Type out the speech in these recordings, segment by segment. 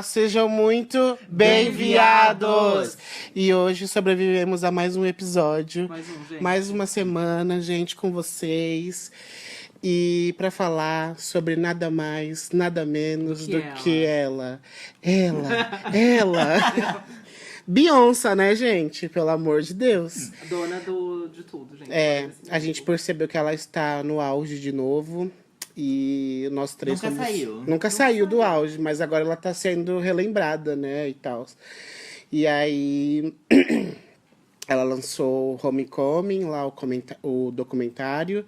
Sejam muito bem-vindos! E hoje sobrevivemos a mais um episódio, mais uma semana, gente, com vocês. E para falar sobre nada mais, nada menos do que ela. Beyoncé, né, gente? Pelo amor de Deus. Dona de tudo, gente. A gente percebeu que ela está no auge de novo. E nós três nunca saiu do auge, mas agora ela tá sendo relembrada, né, e tal. E aí ela lançou Homecoming, lá o documentário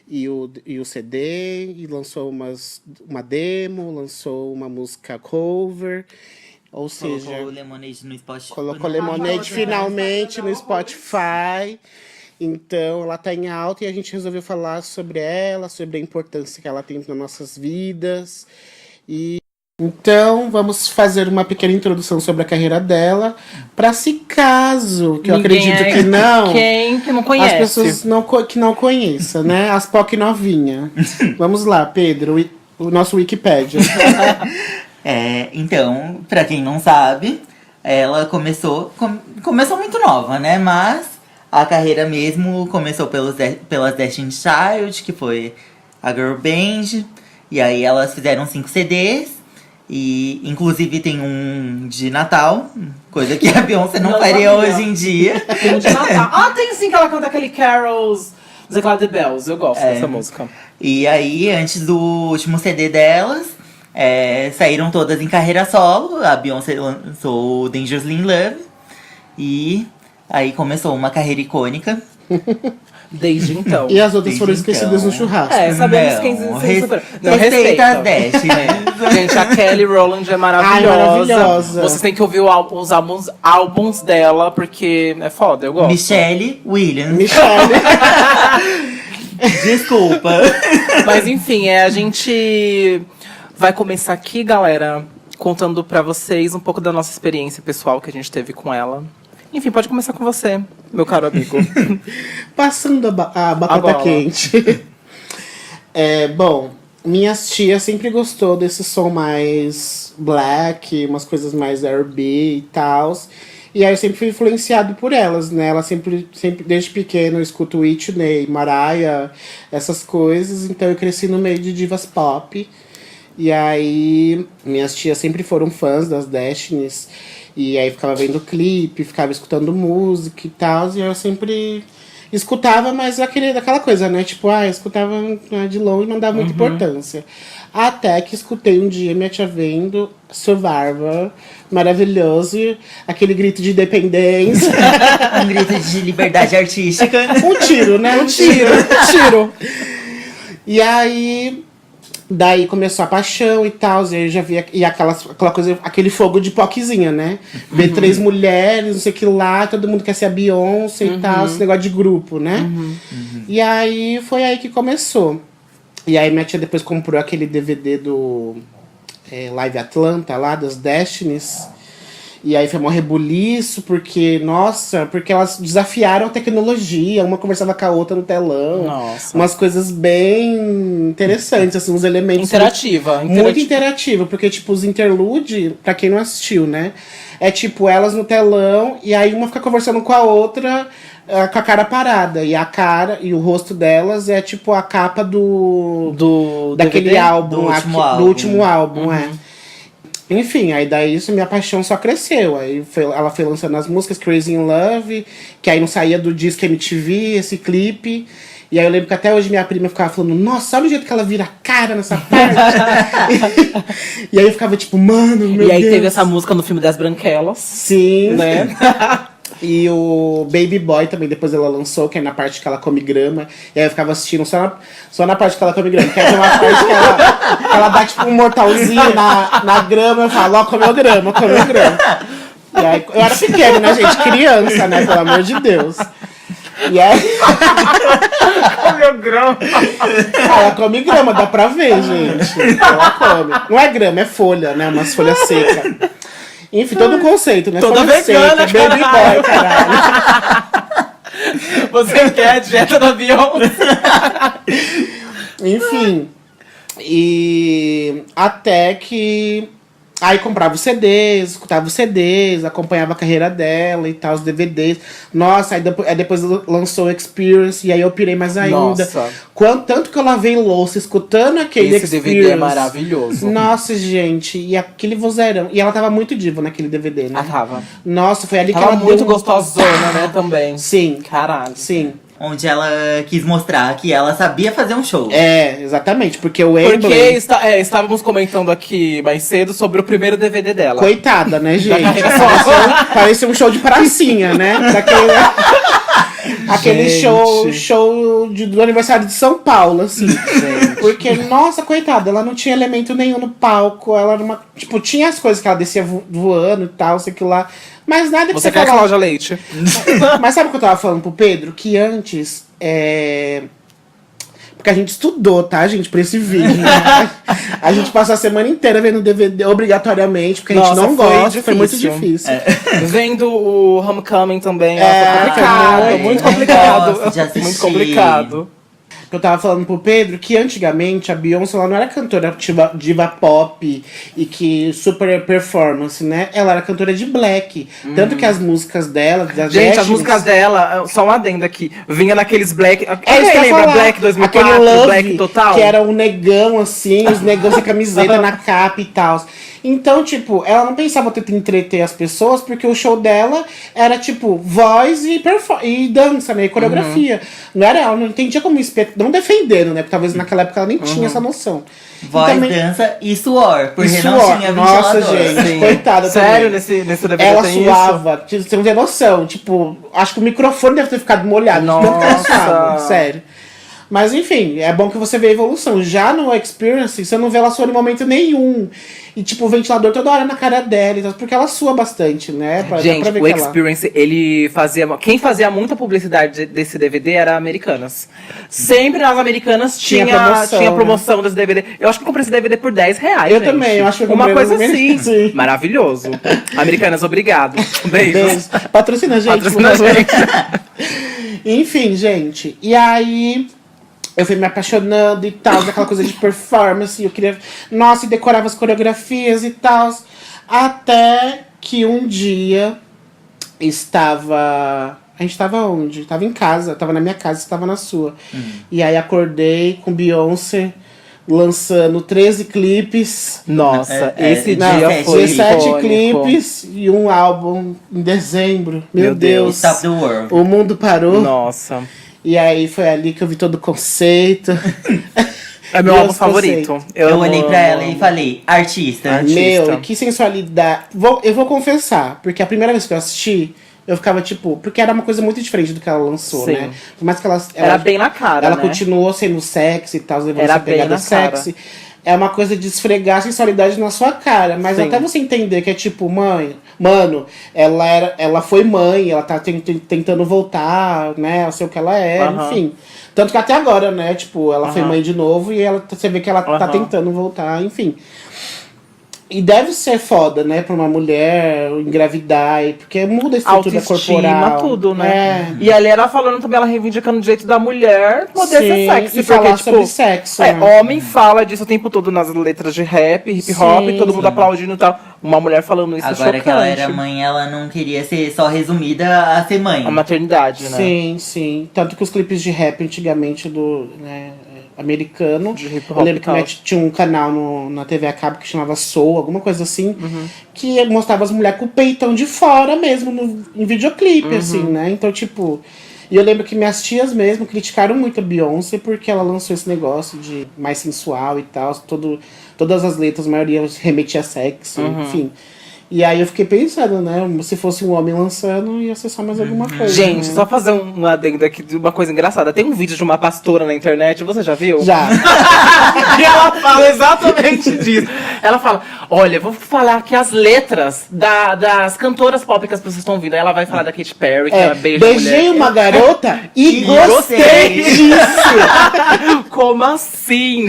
e o CD, e lançou uma demo, lançou uma música cover, ou seja, colocou Lemonade no Spotify. Colocou Lemonade finalmente no Spotify. Então, ela tá em alta e a gente resolveu falar sobre ela, sobre a importância que ela tem nas nossas vidas. E então, vamos fazer uma pequena introdução sobre a carreira dela, para se caso, que eu acredito que não, quem que não conhece? As pessoas que não conheçam, né? As POC novinha. Vamos lá, Pedro, o nosso Wikipédia. Então, pra quem não sabe, ela começou muito nova, né? Mas a carreira mesmo começou pelas Destiny's Child, que foi a girl band. E aí elas fizeram 5 CDs. E inclusive tem um de Natal, coisa que a Beyoncé não faria hoje em dia. Tem um de Natal. Tem sim, que ela canta aquele Carols The Cloud Bells. Eu gosto dessa música. E aí, antes do último CD delas, saíram todas em carreira solo. A Beyoncé lançou o Dangerously in Love. E aí começou uma carreira icônica. Desde então. E as outras foram esquecidas no churrasco. Sabemos quem se respeita as Dash, né? Gente, a Kelly Rowland é maravilhosa. Vocês têm que ouvir os álbuns dela, porque é foda, eu gosto. Michelle Williams. Desculpa. Mas enfim, a gente vai começar aqui, galera, contando pra vocês um pouco da nossa experiência pessoal que a gente teve com ela. Enfim, pode começar com você, meu caro amigo. Passando a batata quente. Bom, minhas tias sempre gostou desse som mais black, umas coisas mais R&B e tal. E aí eu sempre fui influenciado por elas, né? Ela sempre desde pequeno, eu escuto Whitney, Mariah, essas coisas. Então eu cresci no meio de divas pop. E aí minhas tias sempre foram fãs das Destiny's. E aí ficava vendo clipe, ficava escutando música e tal. E eu sempre escutava, mas aquela coisa, né? Tipo, eu escutava de longe e não dava muita importância. Até que escutei um dia minha tia vendo Survivor, maravilhoso. Aquele grito de independência. Um grito de liberdade artística. Um tiro, né? Um tiro. E aí daí começou a paixão e tal, e aí eu já via aquela coisa, aquele fogo de poquezinha, né? Ver 3 mulheres, não sei o que lá, todo mundo quer ser a Beyoncé e tal, esse negócio de grupo, né? E aí foi aí que começou. E aí minha tia depois comprou aquele DVD do Live Atlanta lá, das Destiny's. E aí foi um rebuliço, porque elas desafiaram a tecnologia, uma conversava com a outra no telão. Nossa. Umas coisas bem interessantes, assim, uns elementos... Muito interativa, porque, tipo, os interlude, pra quem não assistiu, né? É tipo, elas no telão, e aí uma fica conversando com a outra, com a cara parada. E a cara e o rosto delas é, tipo, a capa daquele DVD? álbum, do último álbum, Enfim, aí daí isso, minha paixão só cresceu. Aí ela foi lançando as músicas Crazy in Love, que aí não saía do disco MTV, esse clipe. E aí eu lembro que até hoje minha prima ficava falando, nossa, olha o jeito que ela vira a cara nessa parte. E aí eu ficava tipo, mano, meu Deus. E aí teve essa música no filme das Branquelas. Sim. Né? E o Baby Boy também, depois ela lançou, que é na parte que ela come grama. E aí eu ficava assistindo só na parte que ela come grama. Que é uma parte que ela dá tipo um mortalzinho na grama. Eu falo, comeu grama. E aí, eu era pequeno, né, gente? Criança, né? Pelo amor de Deus. E aí... Comeu grama. Ela come grama, dá pra ver, gente. Ela come. Não é grama, é folha, né? Umas folhas secas. Enfim, todo um conceito, né? Toda Só vegana, receita, baby boy, caralho. Você quer a dieta da Beyoncé? Enfim. E até que. Aí comprava os CDs, escutava os CDs, acompanhava a carreira dela e tal, os DVDs. Nossa, aí depois lançou o Experience, e aí eu pirei mais ainda. Nossa. Tanto que eu lavei louça escutando aquele Esse Experience. DVD é maravilhoso. Nossa, gente, e aquele vozeirão. E ela tava muito diva naquele DVD, né? Ah, tava. Nossa, foi ali que Tava ela muito deu gostosona, né, também. Sim, Caralho. sim. Onde ela quis mostrar que ela sabia fazer um show. É, exatamente, porque o Porque Wembley... estávamos comentando aqui mais cedo sobre o primeiro DVD dela. Coitada, né, gente? carreira Parecia um show de pracinha, né? Aquele Gente. show do aniversário de São Paulo, assim. Porque, nossa, coitada, ela não tinha elemento nenhum no palco. Ela era uma. Tipo, tinha as coisas que ela descia voando e tal, sei que lá. Mas nada que Você quer falava. Cláudia Leite? Mas sabe o que eu tava falando pro Pedro? Que antes. Porque a gente estudou, tá, gente, pra esse vídeo. Né? A gente passou a semana inteira vendo DVD obrigatoriamente, porque a gente Nossa, não foi gosta, foi muito difícil. difícil. Vendo o Homecoming também, É, complicado, muito não complicado. gosto de assistir. Muito complicado. Eu tava falando pro Pedro que antigamente a Beyoncé ela não era cantora diva pop e que super performance, né? Ela era cantora de black. Tanto que as músicas dela, das Gente, as Destiny's- músicas dela, só um adendo aqui, vinha naqueles black. É isso Quem que eu ia lembra falar. Black 2004, Aquele Love, Black Total? que era um negão assim, os negão sem camiseta na capa e tal. Então, tipo, ela não pensava tentar entreter as pessoas, porque o show dela era, tipo, voz e dança, né? E coreografia. Não era, ela não entendia como não defendendo, né? Porque talvez naquela época ela nem tinha essa noção. Voz, E também- dança e suor. Porque e não suor. tinha Nossa, ventilador. gente, coitada Sério, também. nesse DVD Ela tem suava, você não tem noção. Tipo, acho que o microfone deve ter ficado molhado. de tanto que ela Nossa. suava, sério. Mas enfim, é bom que você vê a evolução. Já no Experience, você não vê ela suando em momento nenhum. E tipo, o ventilador toda hora na cara dela, e tal, porque ela sua bastante, né? Dá Gente, pra ver o que ela... Experience, ele fazia. Quem fazia muita publicidade desse DVD era a Americanas. Sempre nas Americanas Tinha tinha promoção, promoção desse DVD. Eu acho que eu comprei esse DVD por R$10. Eu gente. também, eu acho que eu Uma comprei coisa no assim. Sim. Maravilhoso. Americanas, obrigado. Beijos. Beijo. Patrocina a gente, Patrocina por favor. a gente. Enfim, gente. E aí, eu fui me apaixonando e tal, daquela coisa de performance. Eu queria. Nossa, e decorava as coreografias e tal. Até que um dia estava. A gente tava onde? Tava em casa. Tava na minha casa, estava na sua. E aí acordei com Beyoncé lançando 13 clipes. Nossa, É, esse não, dia foi 17 icônico. clipes e um álbum em dezembro. Meu Meu Deus. Deus. Stop the World. O mundo parou. Nossa. E aí foi ali que eu vi todo o conceito. É meu Deus álbum favorito. Eu olhei pra amo. ela e falei, artista. Artista. Meu, que sensualidade. Eu vou confessar, porque a primeira vez que eu assisti, eu ficava tipo. Porque era uma coisa muito diferente do que ela lançou, Sim. né? Por mais que ela. Era bem na cara, Ela né? continuou sendo sexy e tal, levando Era essa bem pegada na cara. sexy. É uma coisa de esfregar a sensualidade na sua cara. Mas Sim. até você entender que é tipo, mano, ela foi mãe, ela tá tentando voltar, né? Eu sei o que ela é, Aham. enfim. Tanto que até agora, né? Tipo, ela foi Aham. mãe de novo e você vê que ela tá Aham. tentando voltar, enfim. E deve ser foda, né, pra uma mulher engravidar, porque muda a estrutura Autoestima, corporal. tudo, né? É. E ali ela falando também, ela reivindicando o direito da mulher poder Sim, ser sexy. e falar porque, tipo, sobre sexo, é, né? homem fala disso o tempo todo nas letras de rap, hip hop, Sim, todo mundo sim. aplaudindo e tal. Uma mulher falando isso é Agora chocante. que ela era mãe, ela não queria ser só resumida a ser mãe. A maternidade, né? Sim, sim. Tanto que os clipes de rap antigamente do americano. De hip hop Eu lembro e que tal. né, tinha um canal na TV a cabo que chamava Soul, alguma coisa assim, Uhum. que mostrava as mulheres com o peitão de fora mesmo, em videoclipe, Uhum. assim, né? Então, tipo. E eu lembro que minhas tias mesmo criticaram muito a Beyoncé porque ela lançou esse negócio de mais sensual e tal. Todas as letras, a maioria remetia a sexo, Uhum. enfim. E aí eu fiquei pensando, né? Se fosse um homem lançando, ia ser só mais alguma coisa. Gente, né? só fazer um adendo aqui de uma coisa engraçada. Tem um vídeo de uma pastora na internet, você já viu? Já. E ela fala exatamente disso. Ela fala, olha, vou falar aqui as letras das cantoras pop que as pessoas estão ouvindo. Aí ela vai falar da Katy Perry, que ela beija beijei mulher. uma garota e E gostei gostei. disso. Como assim?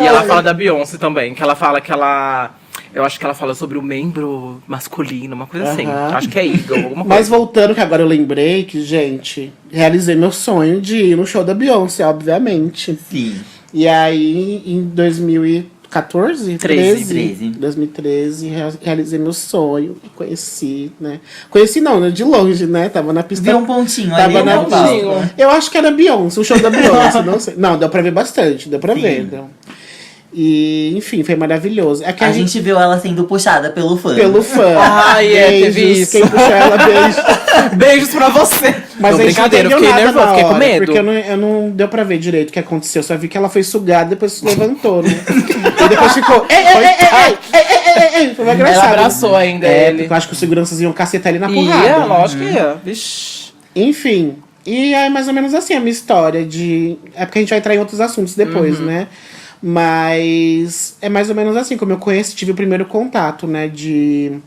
E ela fala da Beyoncé também, que ela fala que ela Eu acho que ela fala sobre o membro masculino, uma coisa assim. Aham. Acho que é Eagle, alguma coisa. Mas voltando, que agora eu lembrei que, gente, realizei meu sonho de ir no show da Beyoncé, obviamente. Sim. E aí, em 2014? 2013, realizei meu sonho e conheci, né? Conheci não, né? De longe, né? Tava na pista. Viu um pontinho Tava ali na no pontinho. palco. Eu acho que era Beyoncé, o show da Beyoncé, não sei. Não, deu pra ver bastante, deu pra Sim. ver. Deu. E, enfim, foi maravilhoso. É que A gente viu ela sendo puxada pelo fã. pelo fã. Ai, teve Beijos, isso. quem puxou ela, beijo. Beijos pra você. Mas não, a gente não brincadeira, eu entendeu fiquei nada nervosa, na fiquei com hora, medo. porque eu não deu pra ver direito o que aconteceu. Só vi que ela foi sugada e depois se levantou, né? E depois ficou. Ei. Foi engraçado. Ela abraçou ainda ele. Porque eu acho que os seguranças iam cacetar ele na Ia, porrada. lógico que ia. Vixe. Enfim. E é mais ou menos assim a minha história de. É porque a gente vai entrar em outros assuntos depois, né? Mas é mais ou menos assim, como eu conheci, tive o primeiro contato, né? De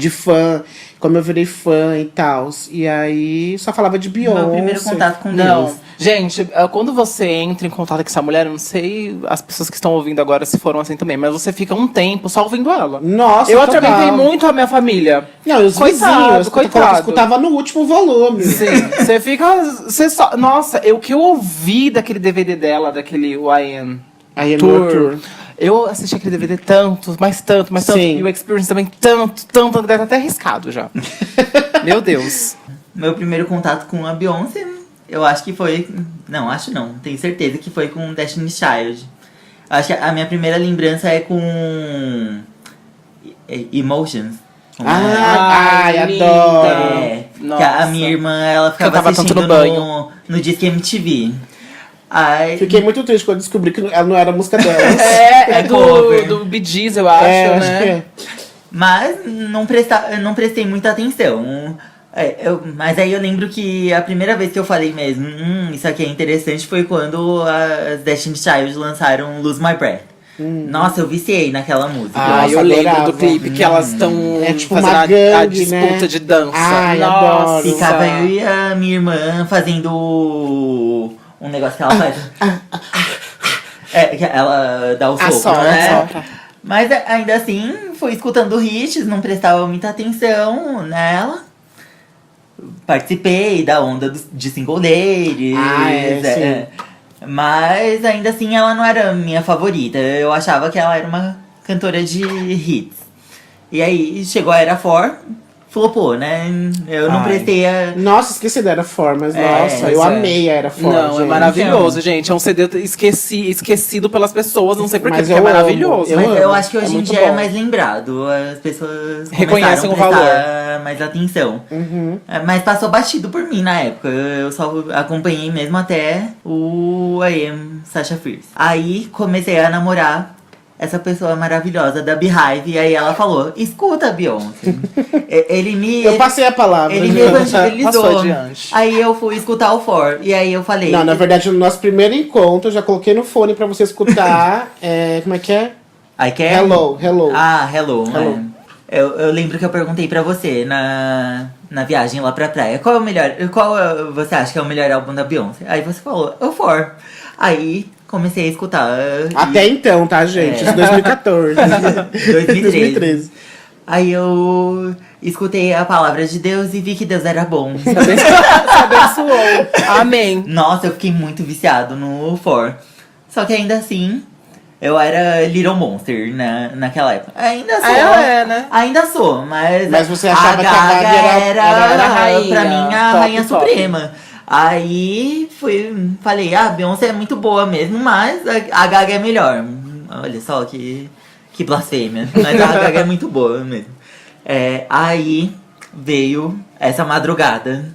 fã, como eu virei fã e tal. E aí só falava de Beyoncé. Meu primeiro contato com Não, Deus. gente, quando você entra em contato com essa mulher, eu não sei as pessoas que estão ouvindo agora se foram assim também, mas você fica um tempo só ouvindo ela. Nossa, Eu total. atormentei muito a minha família. Não, e os vizinhos, coitado. escutava no último volume. Sim, você fica. Você só, nossa, o que eu ouvi daquele DVD dela, daquele YN Aí é Tour. no tour. Eu assisti aquele DVD tanto, mais tanto. Sim. E o Experience também tanto, deve até arriscado já. Meu Deus. Meu primeiro contato com a Beyoncé, eu acho que foi... Não, acho não. Tenho certeza que foi com Destiny's Child. Acho que a minha primeira lembrança é com... Emotions. Ai, linda. adoro. É, que a Nossa. minha irmã, ela ficava Cantava tanto assistindo no banho. no Disque MTV. Ai, Fiquei muito triste quando descobri que ela não era a música dela. É cover. do Bee Gees, eu acho, acho né? que é. mas eu não prestei muita atenção. Mas aí eu lembro que a primeira vez que eu falei mesmo, isso aqui é interessante, foi quando as Destiny's Child lançaram Lose My Breath. Nossa, eu viciei naquela música. Ah, Nossa, eu lembro adorava. do clipe que elas estão É tipo fazendo uma a gangue, disputa né? de dança. Ai, Nossa. adoro. Ficava eu e a minha irmã fazendo um negócio que ela faz. Que ela dá o sopro, Assopra, né? assopra. Mas ainda assim, fui escutando hits, não prestava muita atenção nela. Participei da onda de single ladies. Sim. Mas ainda assim ela não era minha favorita. Eu achava que ela era uma cantora de hits. E aí chegou a Era 4, flopou, né? Eu não Ai. prestei a. Nossa, esqueci da Era For, mas nossa, eu amei a Era For. Não, gente. é maravilhoso, gente. É um CD esquecido pelas pessoas, não sei porquê, Mas porque é eu amo, maravilhoso. eu Mas amo. eu acho que É hoje em muito dia é bom. mais lembrado. As pessoas Reconhecem começaram o a prestar mais atenção. Mas passou batido por mim na época. Eu só acompanhei mesmo até o I Am Sasha Fierce. Aí comecei a namorar essa pessoa maravilhosa da Beehive. E aí ela falou, escuta a Beyoncé. Eu passei a palavra. Ele me Passou evangelizou. adiante. Aí eu fui escutar o For. E aí eu falei... Não, na verdade, no nosso primeiro encontro, eu já coloquei no fone pra você escutar. Como é que é? I Care? Hello. Ah, Hello. Hello. Eu lembro que eu perguntei pra você na viagem lá pra praia. Qual você acha que é o melhor álbum da Beyoncé? Aí você falou, o For. Aí comecei a escutar. Até então, tá, gente? Isso 2014. 2013. Aí eu escutei a palavra de Deus e vi que Deus era bom. Se abençoou. Amém. Nossa, eu fiquei muito viciado no For. Só que ainda assim, eu era Little Monster naquela época. Ainda sou. Né? Ainda sou, mas você achava que a Gaga era era a rainha, pra mim a top, rainha top. suprema. Aí falei, a Beyoncé é muito boa mesmo, mas a Gaga é melhor. Olha só que blasfêmia. Mas a Gaga é muito boa mesmo. Aí veio essa madrugada.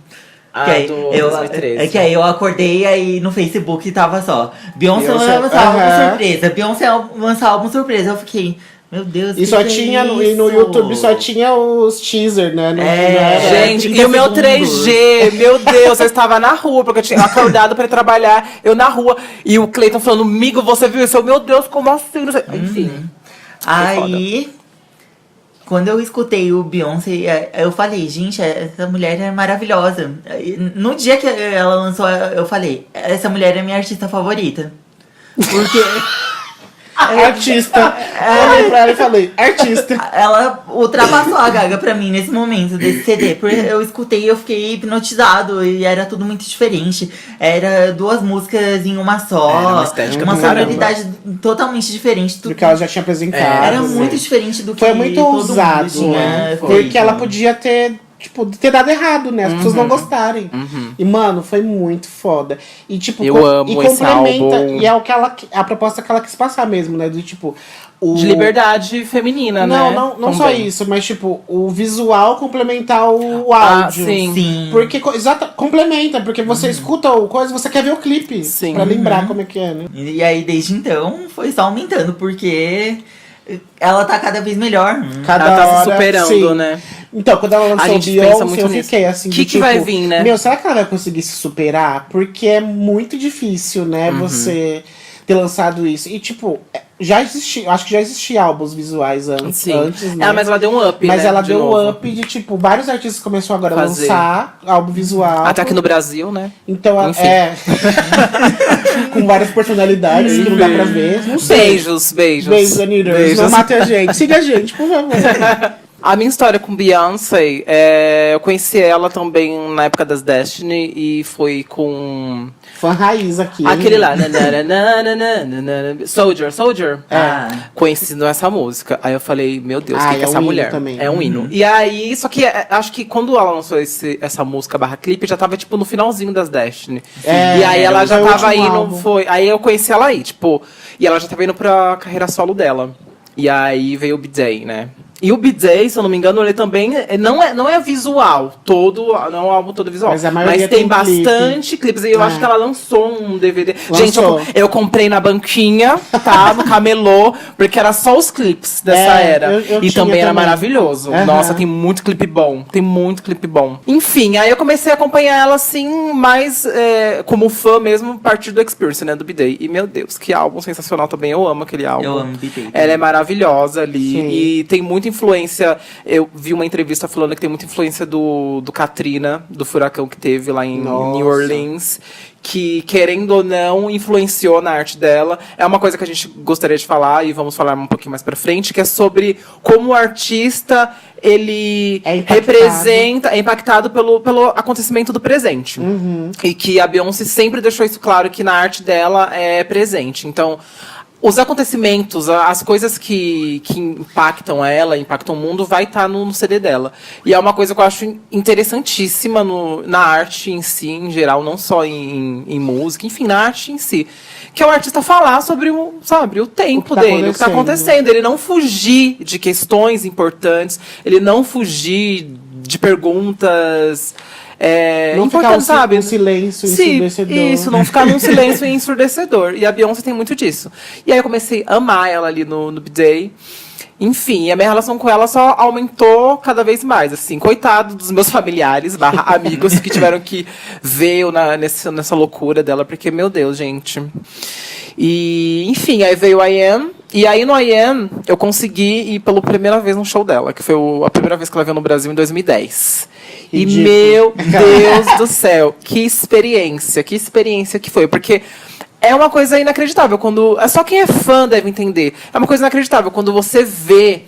Que aí, 2013. que aí eu acordei e aí no Facebook tava só Beyoncé lança aham. álbum surpresa, Beyoncé lança álbum surpresa. Eu fiquei, meu Deus, E só tinha e no isso? YouTube só tinha os teaser, né? Não era- Gente, 30 e o meu segundos. 3G, meu Deus, eu estava na rua, porque eu tinha acordado pra ir trabalhar, eu na rua, e o Cleiton falando, amigo, você viu isso? Eu, meu Deus, como assim? Não sei. Enfim. Aí, quando eu escutei o Beyoncé, eu falei, gente, essa mulher é maravilhosa. No dia que ela lançou, eu falei, essa mulher é minha artista favorita. Porque Artista. Eu olhei pra ela e falei, artista. Ela ultrapassou a Gaga pra mim nesse momento desse CD. Porque eu escutei e eu fiquei hipnotizado. E era tudo muito diferente. Era 2 músicas em uma só. Era uma estética uma do caramba. sonoridade totalmente diferente. Do que ela já tinha apresentado. Era né? muito diferente do que Foi muito todo ousado, mundo tinha né? feito. Porque ela podia ter, tipo, ter dado errado, né? As pessoas não gostarem. E, mano, foi muito foda. E, tipo, Eu amo esse complementa. álbum. E é o que a proposta que ela quis passar mesmo, né? Do tipo. De liberdade feminina, Não, né? não só Também. isso, mas tipo, o visual complementar o áudio. sim. Sim. Porque, complementa, porque você escuta o coisa, você quer ver o clipe. Sim. Pra lembrar como é que é, né? E aí, desde então, foi só aumentando, porque ela tá cada vez melhor. Cada Ela tá hora, se superando, sim. né? Então, quando ela A lançou gente pensa Beyoncé, muito eu nisso. fiquei assim, Que de, tipo, vai vir, né? Meu, será que ela vai conseguir se superar? Porque é muito difícil, né, você ter lançado isso. E, tipo, acho que já existia álbuns visuais antes, né? Mas ela deu um up, Mas né? ela de deu novo. um up de, tipo, vários artistas começaram agora a Fazer. lançar álbum visual. Até aqui no Brasil, né? Então, Enfim. com várias personalidades que não dá pra ver. Não sei. Beijos. Beijos, Anitta. Não mate a gente. Siga a gente, por favor. A minha história com Beyoncé, eu conheci ela também na época das Destiny e foi com Fã raiz aqui. hein? aquele lá, Soldier. Ah. Conhecendo essa música. Aí eu falei, meu Deus, Ah, que é é essa um hino mulher? também. É um hino. E aí, só que acho que quando ela lançou essa música barra clipe, já tava, tipo, no finalzinho das Destiny. É, e aí ela já foi o tava último indo, álbum. aí eu conheci ela aí, tipo, e ela já tava indo pra carreira solo dela. E aí veio o B-Day, né? E o B-Day, se eu não me engano, ele também não é visual, não é um álbum todo visual. Mas a maioria tem tem bastante clipes. E eu acho que ela lançou um DVD. Lançou. Gente, eu comprei na banquinha, tá? No camelô, porque era só os clipes dessa era. eu E tinha também era também. maravilhoso. Aham. Nossa, tem muito clipe bom. Tem muito clipe bom. Enfim, aí eu comecei a acompanhar ela assim, mais como fã mesmo, a partir do Experience, né? Do B-Day. E meu Deus, que álbum sensacional também. Eu amo aquele álbum. Eu amo B-Day. Ela é maravilhosa ali. Sim. E tem muita influência. Eu vi uma entrevista falando que tem muita influência do Katrina, do furacão que teve lá em Nossa. New Orleans, que, querendo ou não, influenciou na arte dela. É uma coisa que a gente gostaria de falar, e vamos falar um pouquinho mais pra frente, que é sobre como o artista, ele É impactado. representa, é impactado pelo acontecimento do presente. E que a Beyoncé sempre deixou isso claro, que na arte dela é presente. Então, os acontecimentos, as coisas que impactam ela, impactam o mundo, vai estar no CD dela. E é uma coisa que eu acho interessantíssima na arte em si, em geral, não só em música, enfim, na arte em si. Que é o artista falar sobre o tempo tá dele, o que está acontecendo. acontecendo. Ele não fugir de questões importantes, ele não fugir de perguntas Não ficar importantes, sabe? um silêncio Sim, ensurdecedor. isso, não ficar num silêncio ensurdecedor. E a Beyoncé tem muito disso. E aí eu comecei a amar ela ali no B-Day. Enfim, a minha relação com ela só aumentou cada vez mais, assim. Coitado dos meus familiares, / amigos, que tiveram que ver eu nessa loucura dela, porque, meu Deus, gente. E, enfim, aí veio o I.Am. E aí no I.Am, eu consegui ir pela primeira vez no show dela, que foi a primeira vez que ela veio no Brasil em 2010. E, Ridículo. meu Deus do céu, que experiência que foi. Porque é uma coisa inacreditável. Só quem é fã deve entender. É uma coisa inacreditável. Quando você vê...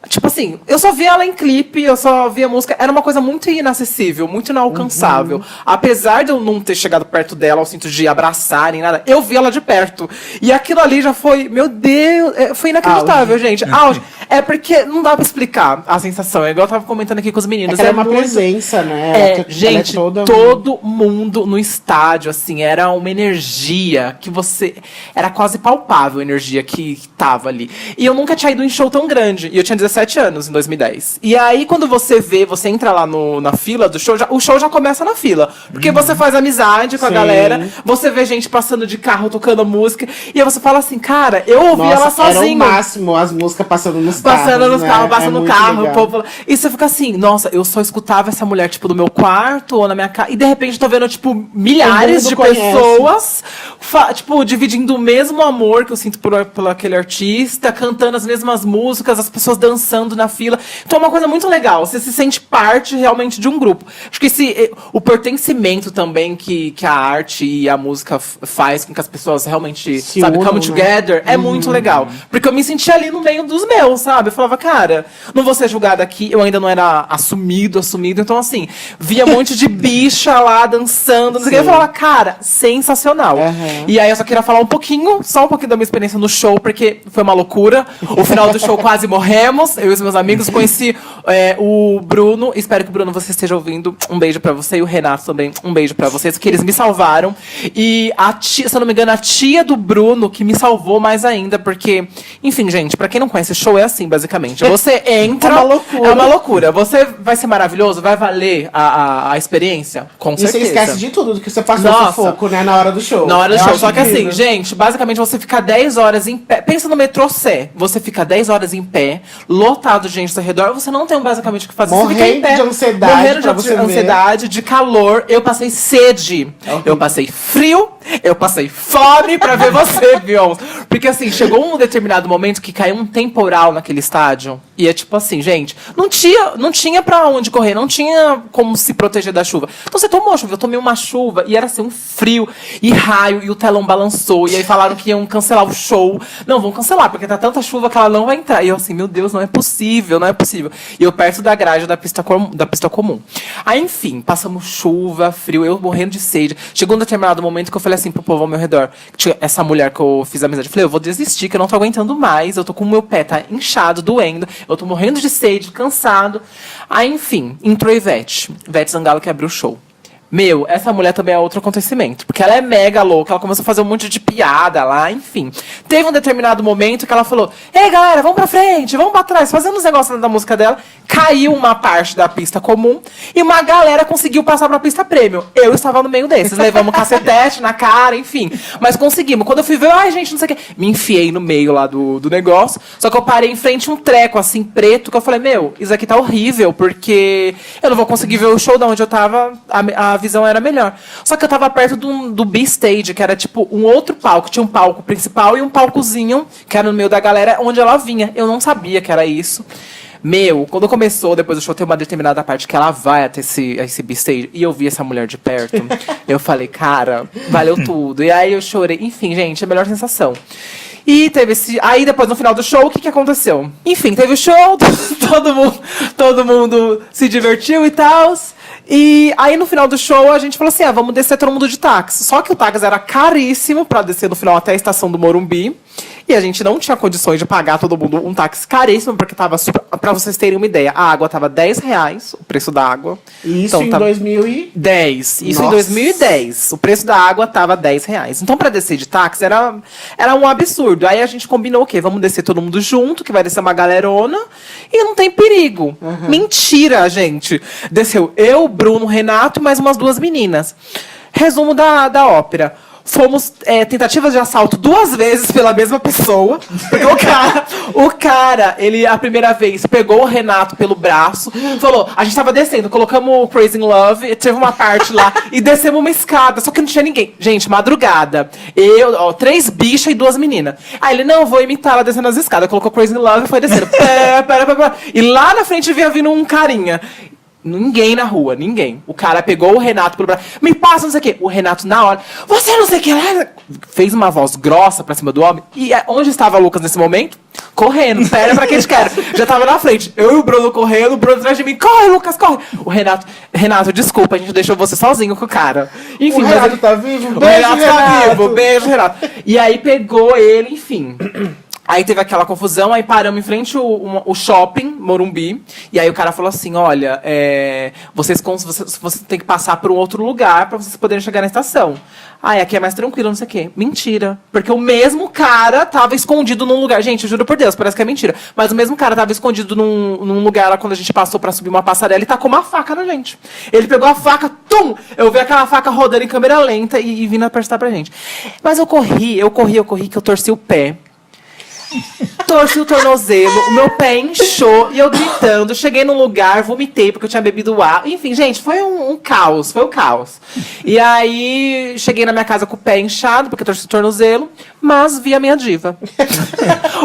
Tipo assim, eu só via ela em clipe, eu só via música. Era uma coisa muito inacessível, muito inalcançável. Apesar de eu não ter chegado perto dela ao cinto de abraçar nem nada, eu vi ela de perto. E aquilo ali já foi, meu Deus, foi inacreditável, gente. Auge. É porque não dá pra explicar a sensação. É igual eu tava comentando aqui com os meninos. É que ela é uma muito... presença, né? Ela gente, toda... todo mundo no estádio, assim, era uma energia que você... Era quase palpável a energia que tava ali. E eu nunca tinha ido em show tão grande. E eu tinha 17 anos, em 2010. E aí, quando você entra lá na fila do show, o show já começa na fila. Porque você faz amizade com a Sim. galera, você vê gente passando de carro, tocando música, e aí você fala assim, cara, eu ouvi Nossa, ela era o sozinho. máximo as músicas passando no Passando nos né? carros, passa É no muito carro, legal. o povo. E você fica assim, nossa, eu só escutava essa mulher, tipo, do meu quarto ou na minha casa. E de repente eu tô vendo, tipo, milhares Todo de mundo conhece. pessoas, tipo, dividindo o mesmo amor que eu sinto por aquele artista, cantando as mesmas músicas, as pessoas dançando na fila. Então é uma coisa muito legal. Você se sente parte realmente de um grupo. Acho que o pertencimento também que a arte e a música faz com que as pessoas realmente, Se sabe, unam, come né? together, é muito legal. Porque eu me sentia ali no meio dos meus, sabe? Eu falava, cara, não vou ser julgada aqui. Eu ainda não era assumido. Então, assim, via um monte de bicha lá dançando. Não sei o que. Eu falava, cara, sensacional. Uhum. E aí eu só queria falar só um pouquinho da minha experiência no show, porque foi uma loucura. O final do show quase morremos. Eu e os meus amigos conheci o Bruno. Espero que o Bruno você esteja ouvindo. Um beijo pra você. E o Renato também. Um beijo pra vocês, porque eles me salvaram. E a tia, se eu não me engano, a tia do Bruno que me salvou mais ainda, porque, enfim, gente, pra quem não conhece, show é assim, basicamente. Você entra. É uma loucura. É uma loucura. Você vai ser maravilhoso, vai valer a experiência, com E você certeza. esquece de tudo, do que você passou Nossa. sufoco, né, na hora do show. Na hora do Eu show. acho Só que assim, incrível. gente, basicamente você fica 10 horas em pé. Pensa no metrô Sé. Você fica 10 horas em pé, lotado de gente ao redor, você não tem basicamente o que fazer. Você fica em Morrendo pé, de ansiedade morrendo pra de você ver. ansiedade, de calor. Eu passei sede. Eu passei frio. Eu passei fome pra ver você, Beyoncé. Porque assim, chegou um determinado momento que caiu um temporal naquele estádio. E é tipo assim, gente, não tinha pra onde correr, não tinha como se proteger da chuva. Então você tomou chuva, eu tomei uma chuva e era assim, um frio e raio, e o telão balançou. E aí falaram que iam cancelar o show. Não, vão cancelar, porque tá tanta chuva que ela não vai entrar. E eu assim, meu Deus, não é possível. E eu perto da grade da pista comum. Aí, enfim, passamos chuva, frio, eu morrendo de sede. Chegou um determinado momento que eu falei assim pro povo ao meu redor, que tinha essa mulher que eu fiz amizade, eu falei, eu vou desistir, que eu não tô aguentando mais, eu tô com o meu pé, tá inchado, doendo, eu tô morrendo de sede, cansado. Aí, enfim, entrou Ivete Sangalo, que abriu o show. Meu, essa mulher também é outro acontecimento. Porque ela é mega louca, ela começou a fazer um monte de piada lá, enfim. Teve um determinado momento que ela falou, ei, galera, vamos pra frente, vamos pra trás, fazendo os negócios da música dela. Caiu uma parte da pista comum e uma galera conseguiu passar pra pista premium. Eu estava no meio desses, levamos cacetete na cara, enfim. Mas conseguimos. Quando eu fui ver, ai, gente, não sei o quê. Me enfiei no meio lá do negócio. Só que eu parei em frente a um treco, assim, preto, que eu falei, meu, isso aqui tá horrível, porque eu não vou conseguir ver o show de onde eu tava, a visão era melhor. Só que eu tava perto do B-Stage, que era tipo um outro palco. Tinha um palco principal e um palcozinho, que era no meio da galera, onde ela vinha. Eu não sabia que era isso. Meu, quando começou, depois do show, tem uma determinada parte que ela vai até esse B-Stage e eu vi essa mulher de perto. Eu falei, cara, valeu tudo. E aí eu chorei. Enfim, gente, é a melhor sensação. E teve esse. Aí depois, no final do show, o que aconteceu? Enfim, teve o show, todo mundo se divertiu e tal. E aí no final do show a gente falou assim: vamos descer todo mundo de táxi. Só que o táxi era caríssimo pra descer no final até a estação do Morumbi. E a gente não tinha condições de pagar todo mundo um táxi caríssimo, porque tava super. Pra vocês terem uma ideia, a água tava R$10, o preço da água. E isso então, em tava 2010. Isso Nossa. em 2010. O preço da água tava R$10. Então, pra descer de táxi, era um absurdo. Aí a gente combinou o quê? Vamos descer todo mundo junto, que vai descer uma galerona, e não tem perigo. Mentira, gente. Desceu eu, Bruno, Renato, mais umas 2 meninas. Resumo da ópera. Fomos tentativas de assalto 2 vezes pela mesma pessoa. Porque o cara, ele, a primeira vez, pegou o Renato pelo braço, falou, a gente tava descendo, colocamos o Crazy in Love, teve uma parte lá, e descemos uma escada, só que não tinha ninguém. Gente, madrugada. Eu, 3 bichas e 2 meninas. Aí ele, não, vou imitar ela descendo as escadas. Colocou Crazy in Love e foi descendo. Pera. E lá na frente vinha vindo um carinha. Ninguém na rua, ninguém. O cara pegou o Renato pelo braço. Me passa, não sei o quê. O Renato, na hora, você não sei o que lá. Fez uma voz grossa pra cima do homem. E onde estava o Lucas nesse momento? Correndo. Pera pra quem te quer. Já tava na frente. Eu e o Bruno correndo, o Bruno atrás de mim. Corre, Lucas, corre. O Renato, desculpa, a gente deixou você sozinho com o cara. Enfim, O mas Renato ele tá vivo? O Beijo, Renato tá Renato. vivo. Beijo, Renato. E aí pegou ele, enfim. Aí teve aquela confusão, aí paramos em frente o shopping, Morumbi, e aí o cara falou assim, olha, vocês têm que passar por um outro lugar pra vocês poderem chegar na estação. Aqui é mais tranquilo, não sei o quê. Mentira. Porque o mesmo cara tava escondido num lugar. Gente, eu juro por Deus, parece que é mentira. Mas o mesmo cara tava escondido num lugar lá quando a gente passou pra subir uma passarela e tacou uma faca na gente. Ele pegou a faca, tum! Eu vi aquela faca rodando em câmera lenta e vindo apertar pra gente. Mas eu corri, que eu torci o pé. Torci o tornozelo, o meu pé inchou e eu gritando. Cheguei num lugar, vomitei porque eu tinha bebido água. Enfim, gente, foi um caos, foi um caos. E aí, cheguei na minha casa com o pé inchado, porque eu torci o tornozelo, mas vi a minha diva.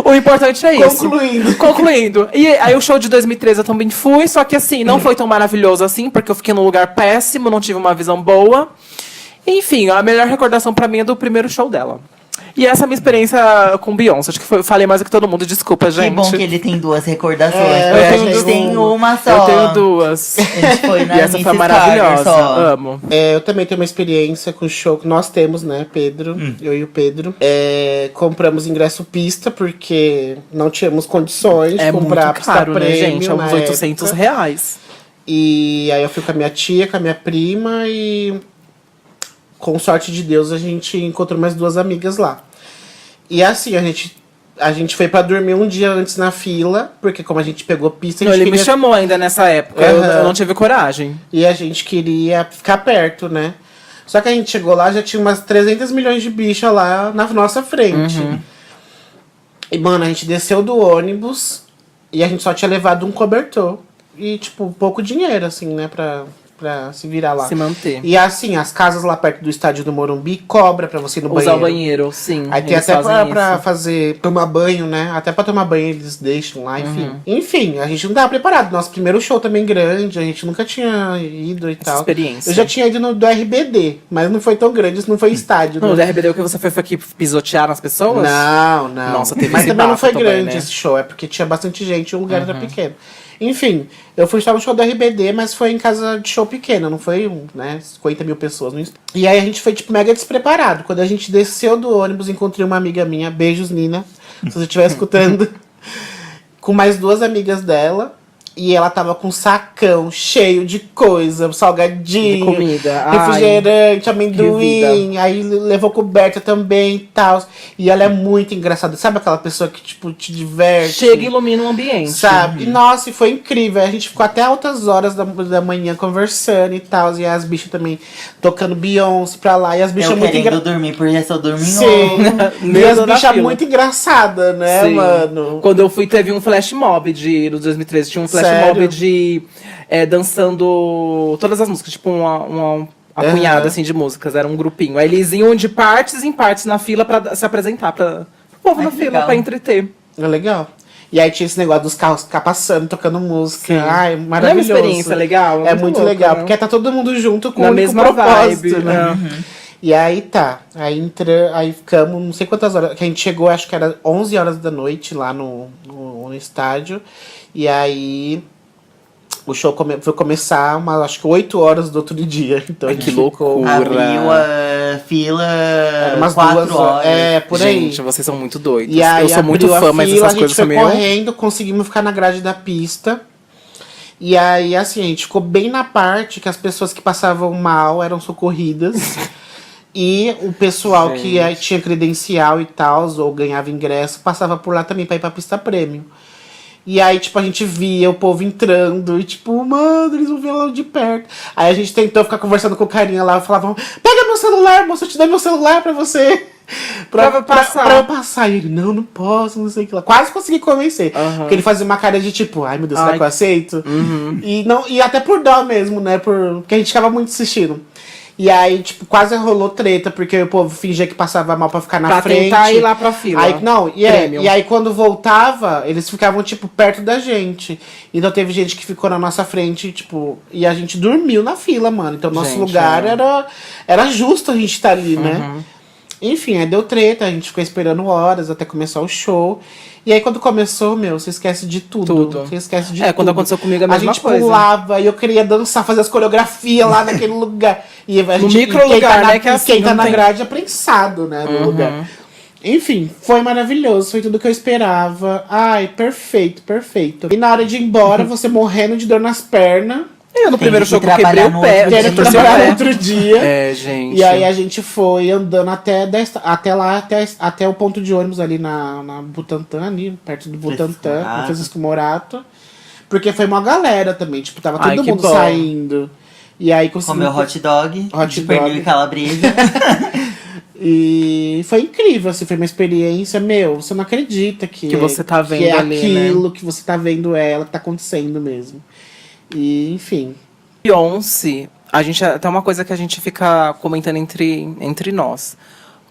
O importante é isso. Concluindo. E aí, o show de 2013 eu também fui, só que assim, não foi tão maravilhoso assim, porque eu fiquei num lugar péssimo, não tive uma visão boa. Enfim, a melhor recordação pra mim é do primeiro show dela. E essa é a minha experiência com Beyoncé. Acho que falei mais do que todo mundo. Desculpa, gente. Que bom que ele tem duas recordações. É, a gente tem uma só. Eu tenho duas. A gente foi na E essa Mrs. foi maravilhosa. Carter só. Amo. Eu também tenho uma experiência com show que nós temos, né, Pedro? Eu e o Pedro. Compramos ingresso pista porque não tínhamos condições de É muito comprar pista caro, né, prêmio gente? É na uns 800 época. reais. E aí eu fui com a minha tia, com a minha prima e com sorte de Deus a gente encontrou mais duas amigas lá. E assim, a gente foi pra dormir um dia antes na fila, porque como a gente pegou pista, a Não, gente ele me queria... chamou ainda nessa época. Eu não tive coragem. E a gente queria ficar perto, né? Só que a gente chegou lá, já tinha umas 300 milhões de bichas lá na nossa frente. E, mano, a gente desceu do ônibus e a gente só tinha levado um cobertor. E, tipo, pouco dinheiro, assim, né, pra se virar lá. Se manter. E, assim, as casas lá perto do estádio do Morumbi cobra pra você ir no Usar banheiro. o banheiro, sim. Aí tem eles até fazem pra isso. fazer, tomar banho, né? Até pra tomar banho eles deixam lá, enfim. Enfim, a gente não tava preparado. Nosso primeiro show também grande, a gente nunca tinha ido e tal. experiência. Eu já tinha ido no do RBD, mas não foi tão grande, isso não foi estádio. Não, né? o DRBD o que você foi aqui pisotear nas pessoas? Não. Nossa, teve mas esse também não bafo foi também, grande né? esse show, é porque tinha bastante gente e o lugar era pequeno. Enfim, eu fui só no show do RBD, mas foi em casa de show pequena, não foi, 50 mil pessoas no estádio. E aí a gente foi, tipo, mega despreparado. Quando a gente desceu do ônibus, encontrei uma amiga minha, beijos, Nina, se você estiver escutando, com mais duas amigas dela. E ela tava com um sacão cheio de coisa, salgadinho, De comida. Ai, refrigerante, que amendoim, aí levou coberta também e tal. E ela é muito engraçada. Sabe aquela pessoa que, tipo, te diverte? Chega e ilumina o ambiente. Sabe? E, nossa, e foi incrível. A gente ficou até altas horas da manhã conversando e tal. E as bichas também tocando Beyoncé pra lá. E as bichas Eu muito querendo engraçadas. dormir, porque eu só dormi Sim. E Mesmo as na bichas fila. muito engraçadas, né, Sim. mano? Quando eu fui, teve um flash mob no 2013. Tinha um flash Sério? mob de dançando todas as músicas, tipo uma punhada assim, de músicas. Era um grupinho. Aí eles iam de partes em partes na fila pra se apresentar pro povo Ai, na que fila, legal. pra entreter. É legal. E aí tinha esse negócio dos carros ficar passando, tocando música. Sim. Ai, Não é maravilhoso. uma experiência legal? É muito louca, legal, né? porque tá todo mundo junto com Na o único mesma propósito, vibe, né? E aí tá. Aí ficamos, não sei quantas horas. Que a gente chegou, acho que era 11 horas da noite lá no estádio. E aí o show foi começar acho que 8 horas do outro dia. Então a gente que ficou. loucura. Abriu a fila Era umas 4 duas horas. Por aí. Gente, vocês são muito doidos. E aí Eu sou muito abriu a fã, mas fila, essas coisas a gente são foi meio... correndo, conseguimos ficar na grade da pista. E aí, assim, a gente ficou bem na parte que as pessoas que passavam mal eram socorridas. E o pessoal que tinha credencial e tal, ou ganhava ingresso, passava por lá também pra ir pra pista prêmio. E aí, tipo, a gente via o povo entrando e, tipo, mano, eles vão ver lá de perto. Aí a gente tentou ficar conversando com o carinha lá, falavam, pega meu celular, moço, eu te dou meu celular pra você. Pra eu passar. E ele, não posso, não sei o que lá. Quase consegui convencer. Porque ele fazia uma cara de tipo, ai meu Deus, será que eu aceito? E até por dó mesmo, né? Porque a gente ficava muito assistindo. E aí, tipo, quase rolou treta, porque o povo fingia que passava mal pra ficar na frente. Pra tentar ir lá pra fila. Aí, não, Premium. e aí quando voltava, eles ficavam, tipo, perto da gente. Então teve gente que ficou na nossa frente, tipo, e a gente dormiu na fila, mano. Então nosso Gente, lugar era justo a gente estar ali, né? Enfim, aí deu treta, a gente ficou esperando horas até começar o show. E aí quando começou, você esquece de tudo. Você esquece de tudo. Quando aconteceu comigo a mesma gente coisa. pulava e eu queria dançar, fazer as coreografias lá naquele lugar. E a No gente, micro quem lugar, tá né, que é assim, quem tá não na tem- grade é prensado, né, no lugar. Enfim, foi maravilhoso, foi tudo que eu esperava. Ai, perfeito, perfeito. E na hora de ir embora, você morrendo de dor nas pernas. Eu no Tem primeiro que show que eu quebrei trabalhar o no pé, outro Tendo eu que torci o trabalhar pé. outro dia. É, gente. E aí a gente foi andando até o ponto de ônibus ali na Butantã, ali, perto do Butantã, Morato. no Francisco Morato. Porque foi uma galera também, tipo, tava Ai, todo que mundo bom. saindo. E aí conseguimos. Comeu hot dog, Hot de pernil dog. e calabresa. E foi incrível, assim, foi uma experiência, meu, você não acredita que você tá vendo que é ali, aquilo, que você tá vendo ela, que tá acontecendo mesmo. E, enfim. Beyoncé, a gente até uma coisa que a gente fica comentando entre nós.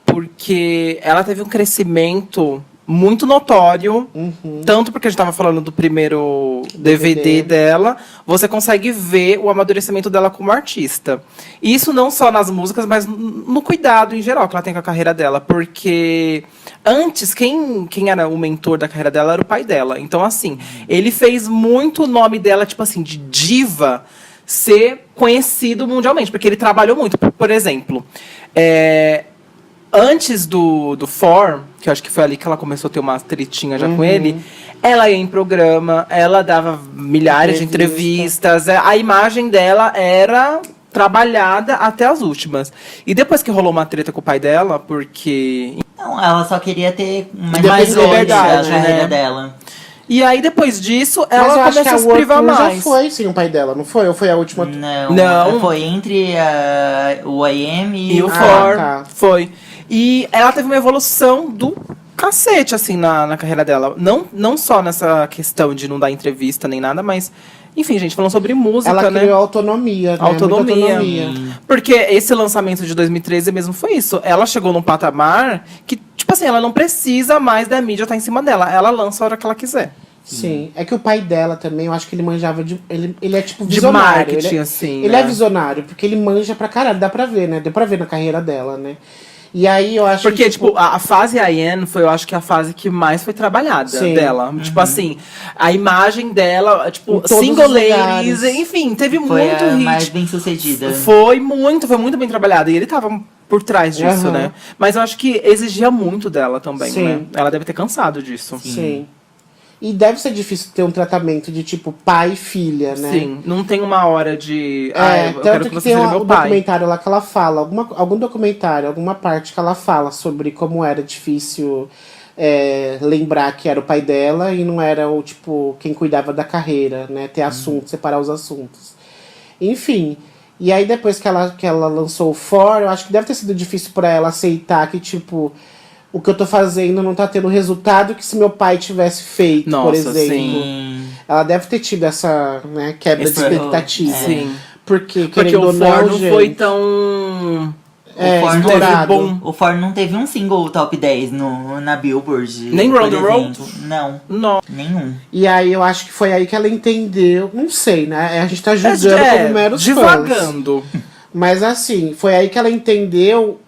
Porque ela teve um crescimento muito notório, tanto porque a gente estava falando do primeiro DVD dela, você consegue ver o amadurecimento dela como artista. E isso não só nas músicas, mas no cuidado em geral que ela tem com a carreira dela. Porque antes, quem era o mentor da carreira dela era o pai dela. Então, assim, ele fez muito o nome dela, tipo assim, de diva, ser conhecido mundialmente. Porque ele trabalhou muito. Por exemplo, antes do For, que eu acho que foi ali que ela começou a ter uma tretinha já com ele, ela ia em programa, ela dava milhares de entrevistas, a imagem dela era trabalhada até as últimas. E depois que rolou uma treta com o pai dela, porque... Não, ela só queria ter Mais liberdade, da carreira né? dela. E aí, depois disso, Mas ela eu acho que começou a a se privar Whirlpool mais. já foi, sim, o pai dela, não foi? Ou foi a última? Não. Foi entre o IM E o Ah, For, tá. foi. E ela teve uma evolução do cacete, assim, na carreira dela. Não só nessa questão de não dar entrevista nem nada, mas... Enfim, gente, falando sobre música, Ela né? criou autonomia, né? Autonomia. Muita autonomia. Porque esse lançamento de 2013 mesmo foi isso. Ela chegou num patamar que, tipo assim, ela não precisa mais da mídia estar em cima dela. Ela lança a hora que ela quiser. Sim, é que o pai dela também, eu acho que ele manjava de... Ele é tipo De visionário. marketing, ele é, assim, Ele né? é visionário, porque ele manja pra caralho, dá pra ver, né? Deu pra ver na carreira dela, né? E aí eu acho Porque, que... tipo, a fase IN foi, eu acho que a fase que mais foi trabalhada Sim. dela. Tipo assim, a imagem dela, Em tipo, todos single os ladies, lugares. enfim, teve Foi muito a hit. mais bem sucedida. Foi muito bem trabalhada. E ele tava por trás disso, Aham. né? Mas eu acho que exigia muito dela também, Sim. né? Ela deve ter cansado disso. Sim. E deve ser difícil ter um tratamento de tipo pai e filha, né? Sim, não tem uma hora de. Eu quero tanto que que você tem seja um meu pai. documentário lá que ela fala, algum documentário, alguma parte que ela fala sobre como era difícil lembrar que era o pai dela e não era o tipo quem cuidava da carreira, né? Ter assuntos, separar os assuntos. Enfim. E aí depois que ela lançou o For, eu acho que deve ter sido difícil pra ela aceitar que, tipo, o que eu tô fazendo não tá tendo o resultado que se meu pai tivesse feito, por Nossa, exemplo. Sim. Ela deve ter tido essa, né, quebra de Esse- expectativa. Sim. Porque, Porque querendo o ou For não, não gente, foi tão. É, o For não estourado. teve o For não teve um single top 10 na Billboard. Nem por Round the World? exemplo. Não, Não. nenhum. E aí eu acho que foi aí que ela entendeu, não sei, né? A gente tá julgando como meros fãs. divagando. Mas assim, foi aí que ela entendeu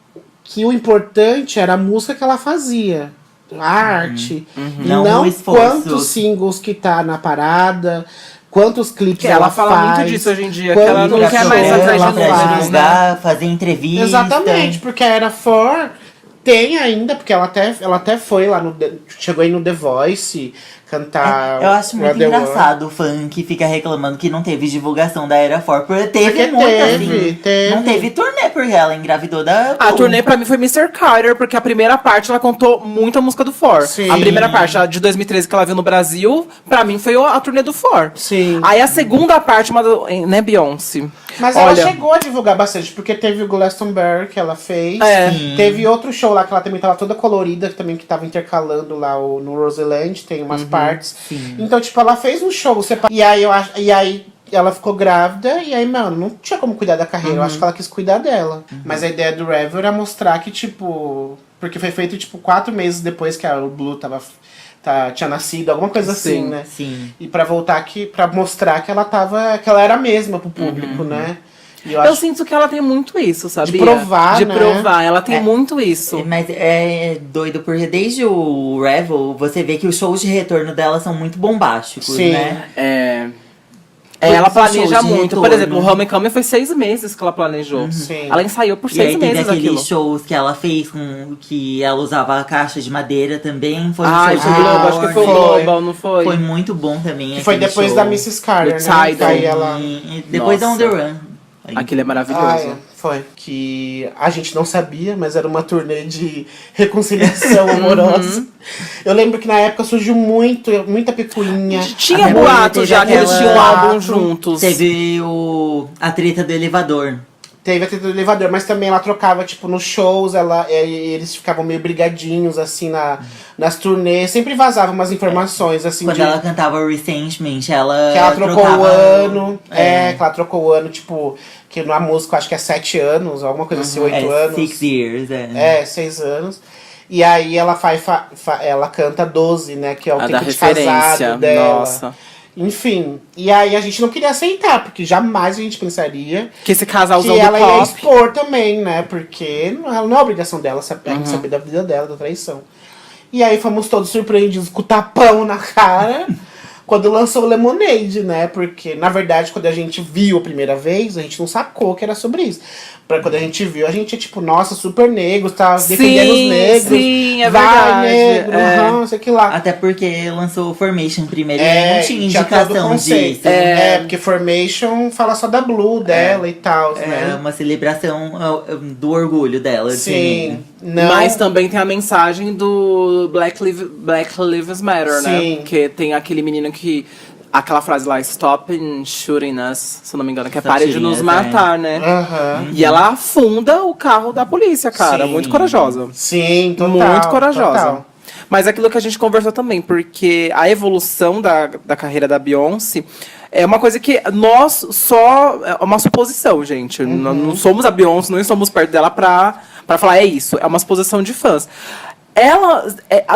que o importante era a música que ela fazia. A arte. E Não não o esforço. quantos singles que tá na parada, quantos clipes Que ela ela fala faz. muito disso hoje em dia, que ela não quantos quer mais shows atrás de ela números, faz, né? divulgar, fazer entrevista. Exatamente, porque a Era For tem ainda, porque ela até foi lá chegou aí no The Voice cantar. Eu acho muito Round the World. engraçado o fã que fica reclamando que não teve divulgação da Era 4. Porque teve Porque muito, teve, assim. teve. Não teve turnê, porque ela engravidou da. A turnê pra mim foi Mr. Carter, porque a primeira parte ela contou muito a música do For. Sim. A primeira parte, a de 2013 que ela viu no Brasil, pra mim foi a turnê do For. Sim. Aí a segunda parte, né, Beyoncé? Mas Olha, ela chegou a divulgar bastante, porque teve o Glastonbury que ela fez. É. Sim. Teve outro show lá que ela também tava toda colorida, também que tava intercalando lá no Roseland, tem umas partes. sim. Então, tipo, ela fez um show separado. E aí ela ficou grávida, e aí, mano, não tinha como cuidar da carreira. Eu acho que ela quis cuidar dela. Mas a ideia do Revel era mostrar que, tipo. Porque foi feito, tipo, 4 meses depois que o Blue tinha nascido, alguma coisa assim, Sim, né? Sim. E pra voltar aqui, pra mostrar que que ela era a mesma pro público, né? E eu sinto que ela tem muito isso, sabia? provar, De né? provar, ela tem muito isso. Mas é doido, porque desde o Revel, você vê que os shows de retorno dela são muito bombásticos, Sim. né? Ela Todos os planeja shows de muito. Por retorno. exemplo, o Homecoming foi 6 meses que ela planejou. Sim. Ela ensaiou por E aí 6 teve meses aqueles aquilo. shows que ela fez com que ela usava a caixa de madeira também. Foi Ai, um foi show de Global, acho que foi o retorno. Global, não foi? Foi muito bom também. Que foi aquele depois show. da Mrs. Carter, Do né? Tidal. Que aí ela... E depois da On Nossa. The Run. Aí- Aquele é maravilhoso. Ah, foi. Que a gente não sabia, mas era uma turnê de reconciliação amorosa. Eu lembro que na época surgiu muita picuinha. Tinha Agora boato teve já que eles aquela- tinham um álbum juntos. Teve a treta do elevador. Teve a treta do elevador, mas também ela trocava, tipo, nos shows, eles ficavam meio brigadinhos, assim, nas turnês. Sempre vazava umas informações, assim, Quando ela cantava Resentment, ela que ela trocou trocava... o ano. Que ela trocou o ano, tipo, que na música eu acho que é 7 anos, alguma coisa assim, 8 anos. 6 years, 6 anos. E aí ela ela canta 12, né? Que é o A da tempo de casado referência, dela. nossa. Enfim, e aí a gente não queria aceitar, porque jamais a gente pensaria Que esse casalzão que do ela ia pop. expor também, né? Porque não é obrigação dela saber da vida dela, da traição. E aí fomos todos surpreendidos com o tapão na cara quando lançou o Lemonade, né? Porque, na verdade, quando a gente viu a primeira vez, a gente não sacou que era sobre isso. Quando a gente viu, a gente é tipo, nossa, super negros, tá defendendo os negros. Sim, é vai, verdade. negro, É. sei que lá. Até porque lançou o Formation primeiro e não tinha todo o indicação conceito. disso. Porque Formation fala só da Blue dela e tal, É né? uma celebração do orgulho dela. de ser Sim. negra. Não. Mas também tem a mensagem do Black Lives Matter, Sim. né? Que tem aquele menino que... Aquela frase lá, stop shooting us, se eu não me engano, que é Stop pare de shooting nos us, matar, né? Aham. E ela afunda o carro da polícia, cara. Sim. Muito corajosa. Sim, total. Muito corajosa. Total. Mas é aquilo que a gente conversou também, porque a evolução da carreira da Beyoncé é uma coisa que nós só... É uma suposição, gente. Nós não somos a Beyoncé, não estamos perto dela pra falar, é isso. É uma suposição de fãs.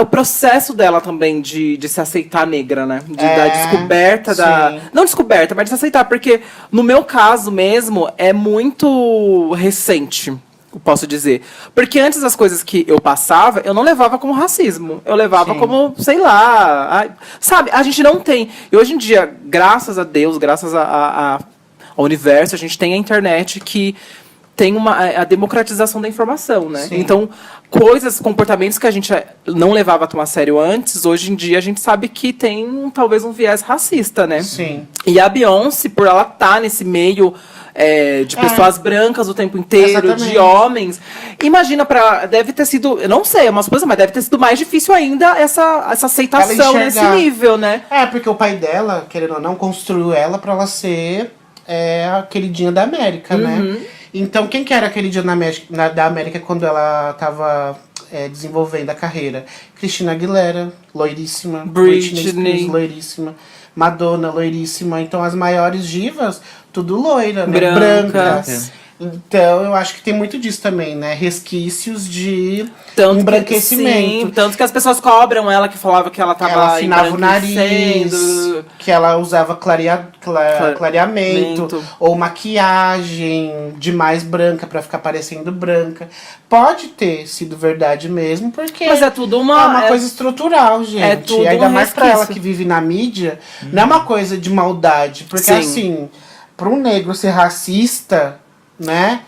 O processo dela também de se aceitar negra, né? Da descoberta da... sim. Não descoberta, mas de se aceitar. Porque, no meu caso mesmo, é muito recente, eu posso dizer. Porque antes das coisas que eu passava, eu não levava como racismo. Eu levava Sim. como, sei lá... sabe, a gente não tem... E hoje em dia, graças a Deus, graças ao universo, a gente tem a internet que... tem a democratização da informação, né? Sim. Então, comportamentos que a gente não levava tão a sério antes, hoje em dia a gente sabe que tem talvez um viés racista, né? Sim. E a Beyoncé, por ela estar nesse meio de pessoas brancas o tempo inteiro, Exatamente. de homens, imagina, deve ter sido, eu não sei, é uma coisa, mas deve ter sido mais difícil ainda essa aceitação Ela nesse enxergar. nível, né? Porque o pai dela, querendo ou não, construiu ela pra ela ser a queridinha da América, né? Então, quem que era a queridinha da América quando ela tava desenvolvendo a carreira? Christina Aguilera, loiríssima. Britney Spears, loiríssima. Madonna, loiríssima. Então, as maiores divas, tudo loira, né? Brancas. Então, eu acho que tem muito disso também, né? Resquícios de Tanto embranquecimento. Sim, tanto que as pessoas cobram ela, que falava que ela tava Ela afinava o nariz, embranquecendo. que ela usava clareamento, ou maquiagem demais branca pra ficar parecendo branca. Pode ter sido verdade mesmo, porque Mas é tudo uma... é uma coisa estrutural, gente. É tudo e ainda um mais pra ela resquício. que vive na mídia, não é uma coisa de maldade. Porque Sim. assim, pra um negro ser racista, né?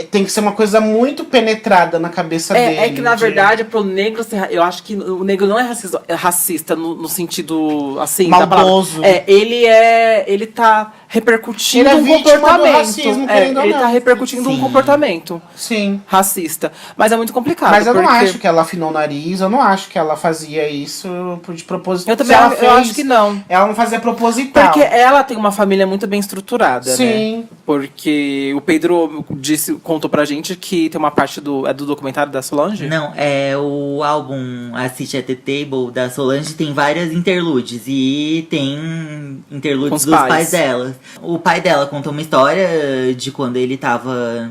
Tem que ser uma coisa muito penetrada na cabeça dele. É que, na verdade, pro negro ser... Eu acho que o negro não é racista no sentido, assim, da palavra. Maldoso. Ele tá repercutindo Ele é um vítima do comportamento. racismo, querendo ou ele não. tá repercutindo um Sim. comportamento Sim. racista. Mas é muito complicado. Mas eu não porque... acho que ela afinou o nariz, eu não acho que ela fazia isso de propósito. Eu também Se ela eu acho que não. Ela não fazia proposital. Porque ela tem uma família muito bem estruturada, né? Sim. Porque o Pedro contou pra gente que tem uma parte do documentário da Solange? Não, o álbum Assist at the Table da Solange tem várias interludes. E tem interludes dos pais dela. O pai dela contou uma história de quando ele tava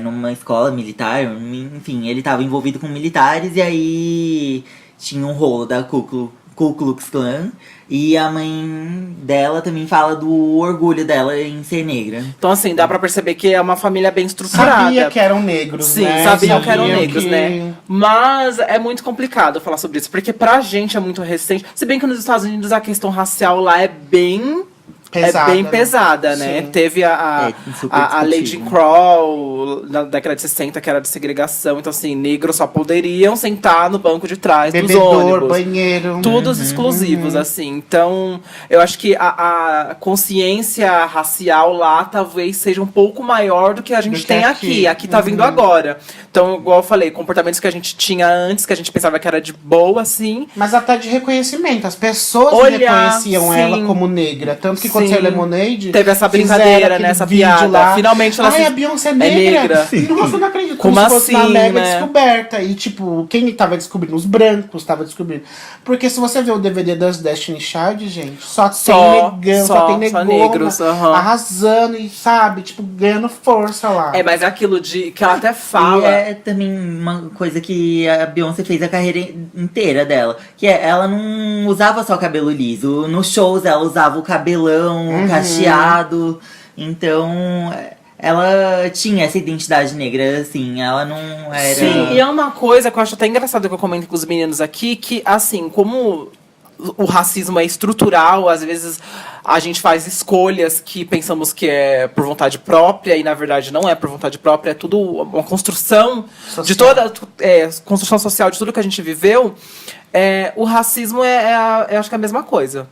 numa escola militar. Enfim, ele tava envolvido com militares. E aí tinha um rolo da Ku Klux Klan. E a mãe dela também fala do orgulho dela em ser negra. Então, assim, dá pra perceber que é uma família bem estruturada. Sabia que eram negros, Sim, né? sabiam que eram Sabiam negros, que- né? Mas é muito complicado falar sobre isso, porque pra gente é muito recente. Se bem que nos Estados Unidos a questão racial lá é bem... Pesada, é bem né? pesada, né? Sim. Teve super a Lady discutível. Crawl na década de 60, que era de segregação. Então, assim, negros só poderiam sentar no banco de trás dos Bebedor, ônibus. banheiro. Todos exclusivos, assim. Então, eu acho que a consciência racial lá talvez seja um pouco maior do que a gente Do que tem aqui. aqui. Aqui tá vindo agora. Então, igual eu falei, comportamentos que a gente tinha antes, que a gente pensava que era de boa, assim. Mas até de reconhecimento. As pessoas Olhar, reconheciam sim. ela como negra. Tanto que quando saiu Lemonade, Teve essa fizeram brincadeira, aquele né? Essa vídeo piada. lá. Finalmente ela Ai, a Beyoncé é negra. Nossa, eu não acredito. Como se fosse uma assim, mega né? descoberta. E, tipo, quem tava descobrindo? Os brancos tava descobrindo. Porque se você vê o DVD das Destiny Child, gente, só tem negão, só tem só negona, negros, arrasando e, sabe, tipo, ganhando força lá. É, mas é aquilo de que ela até fala. E é também uma coisa que a Beyoncé fez a carreira inteira dela. Que é, ela não usava só cabelo liso. Nos shows ela usava o cabelão cacheado. Então, ela tinha essa identidade negra, assim. Ela não era... Sim, e é uma coisa que eu acho até engraçado que eu comento com os meninos aqui, que, assim, como o racismo é estrutural, às vezes a gente faz escolhas que pensamos que é por vontade própria e na verdade não é por vontade própria, é tudo uma construção social. de toda construção social de tudo que a gente viveu. O racismo eu acho que é a mesma coisa.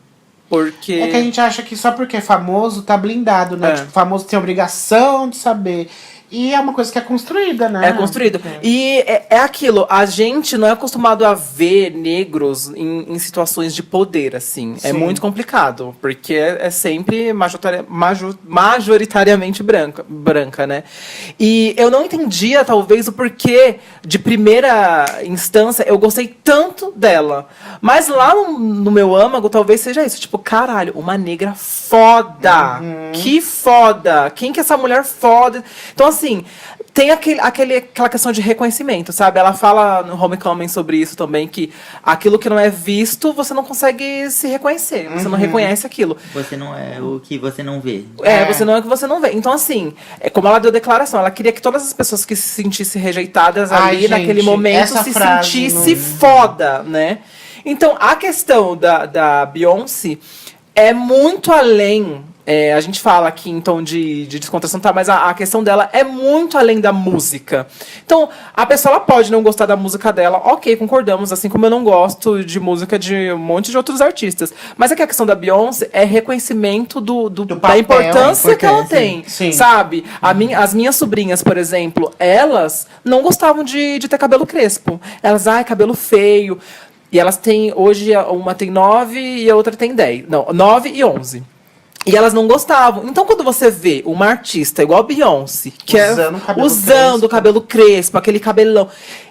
Porque... É que a gente acha que só porque é famoso tá blindado, né? É. Tipo, famoso tem obrigação de saber. E é uma coisa que é construída, né? É construído. E é aquilo, a gente não é acostumado a ver negros em situações de poder, assim. É Sim. muito complicado, porque é sempre majoritariamente branca, né? E eu não entendia, talvez, o porquê, de primeira instância, eu gostei tanto dela. Mas lá no meu âmago, talvez seja isso. Tipo, caralho, uma negra foda! Que foda! Quem que é essa mulher foda? Então, assim, tem aquela questão de reconhecimento, sabe? Ela fala no Homecoming sobre isso também, que aquilo que não é visto, você não consegue se reconhecer. Você não reconhece aquilo. Você não é o que você não vê. Você não é o que você não vê. Então, assim, como ela deu declaração, ela queria que todas as pessoas que se sentissem rejeitadas Ai, ali, naquele gente, momento, essa se frase sentisse foda, né? Então, a questão da Beyoncé é muito além... a gente fala aqui, então, de descontração, tá? Mas a questão dela é muito além da música. Então, a pessoa ela pode não gostar da música dela, ok, concordamos, assim como eu não gosto de música de um monte de outros artistas. Mas é que a questão da Beyoncé é reconhecimento da papel, importância que ela tem, sim. sabe? As minhas sobrinhas, por exemplo, elas não gostavam de ter cabelo crespo. Elas, cabelo feio. E elas têm, hoje, uma tem 9 e a outra tem 10. Não, 9 e 11. E elas não gostavam. Então, quando você vê uma artista igual a Beyoncé, que usando o cabelo crespo, aquele cabelão,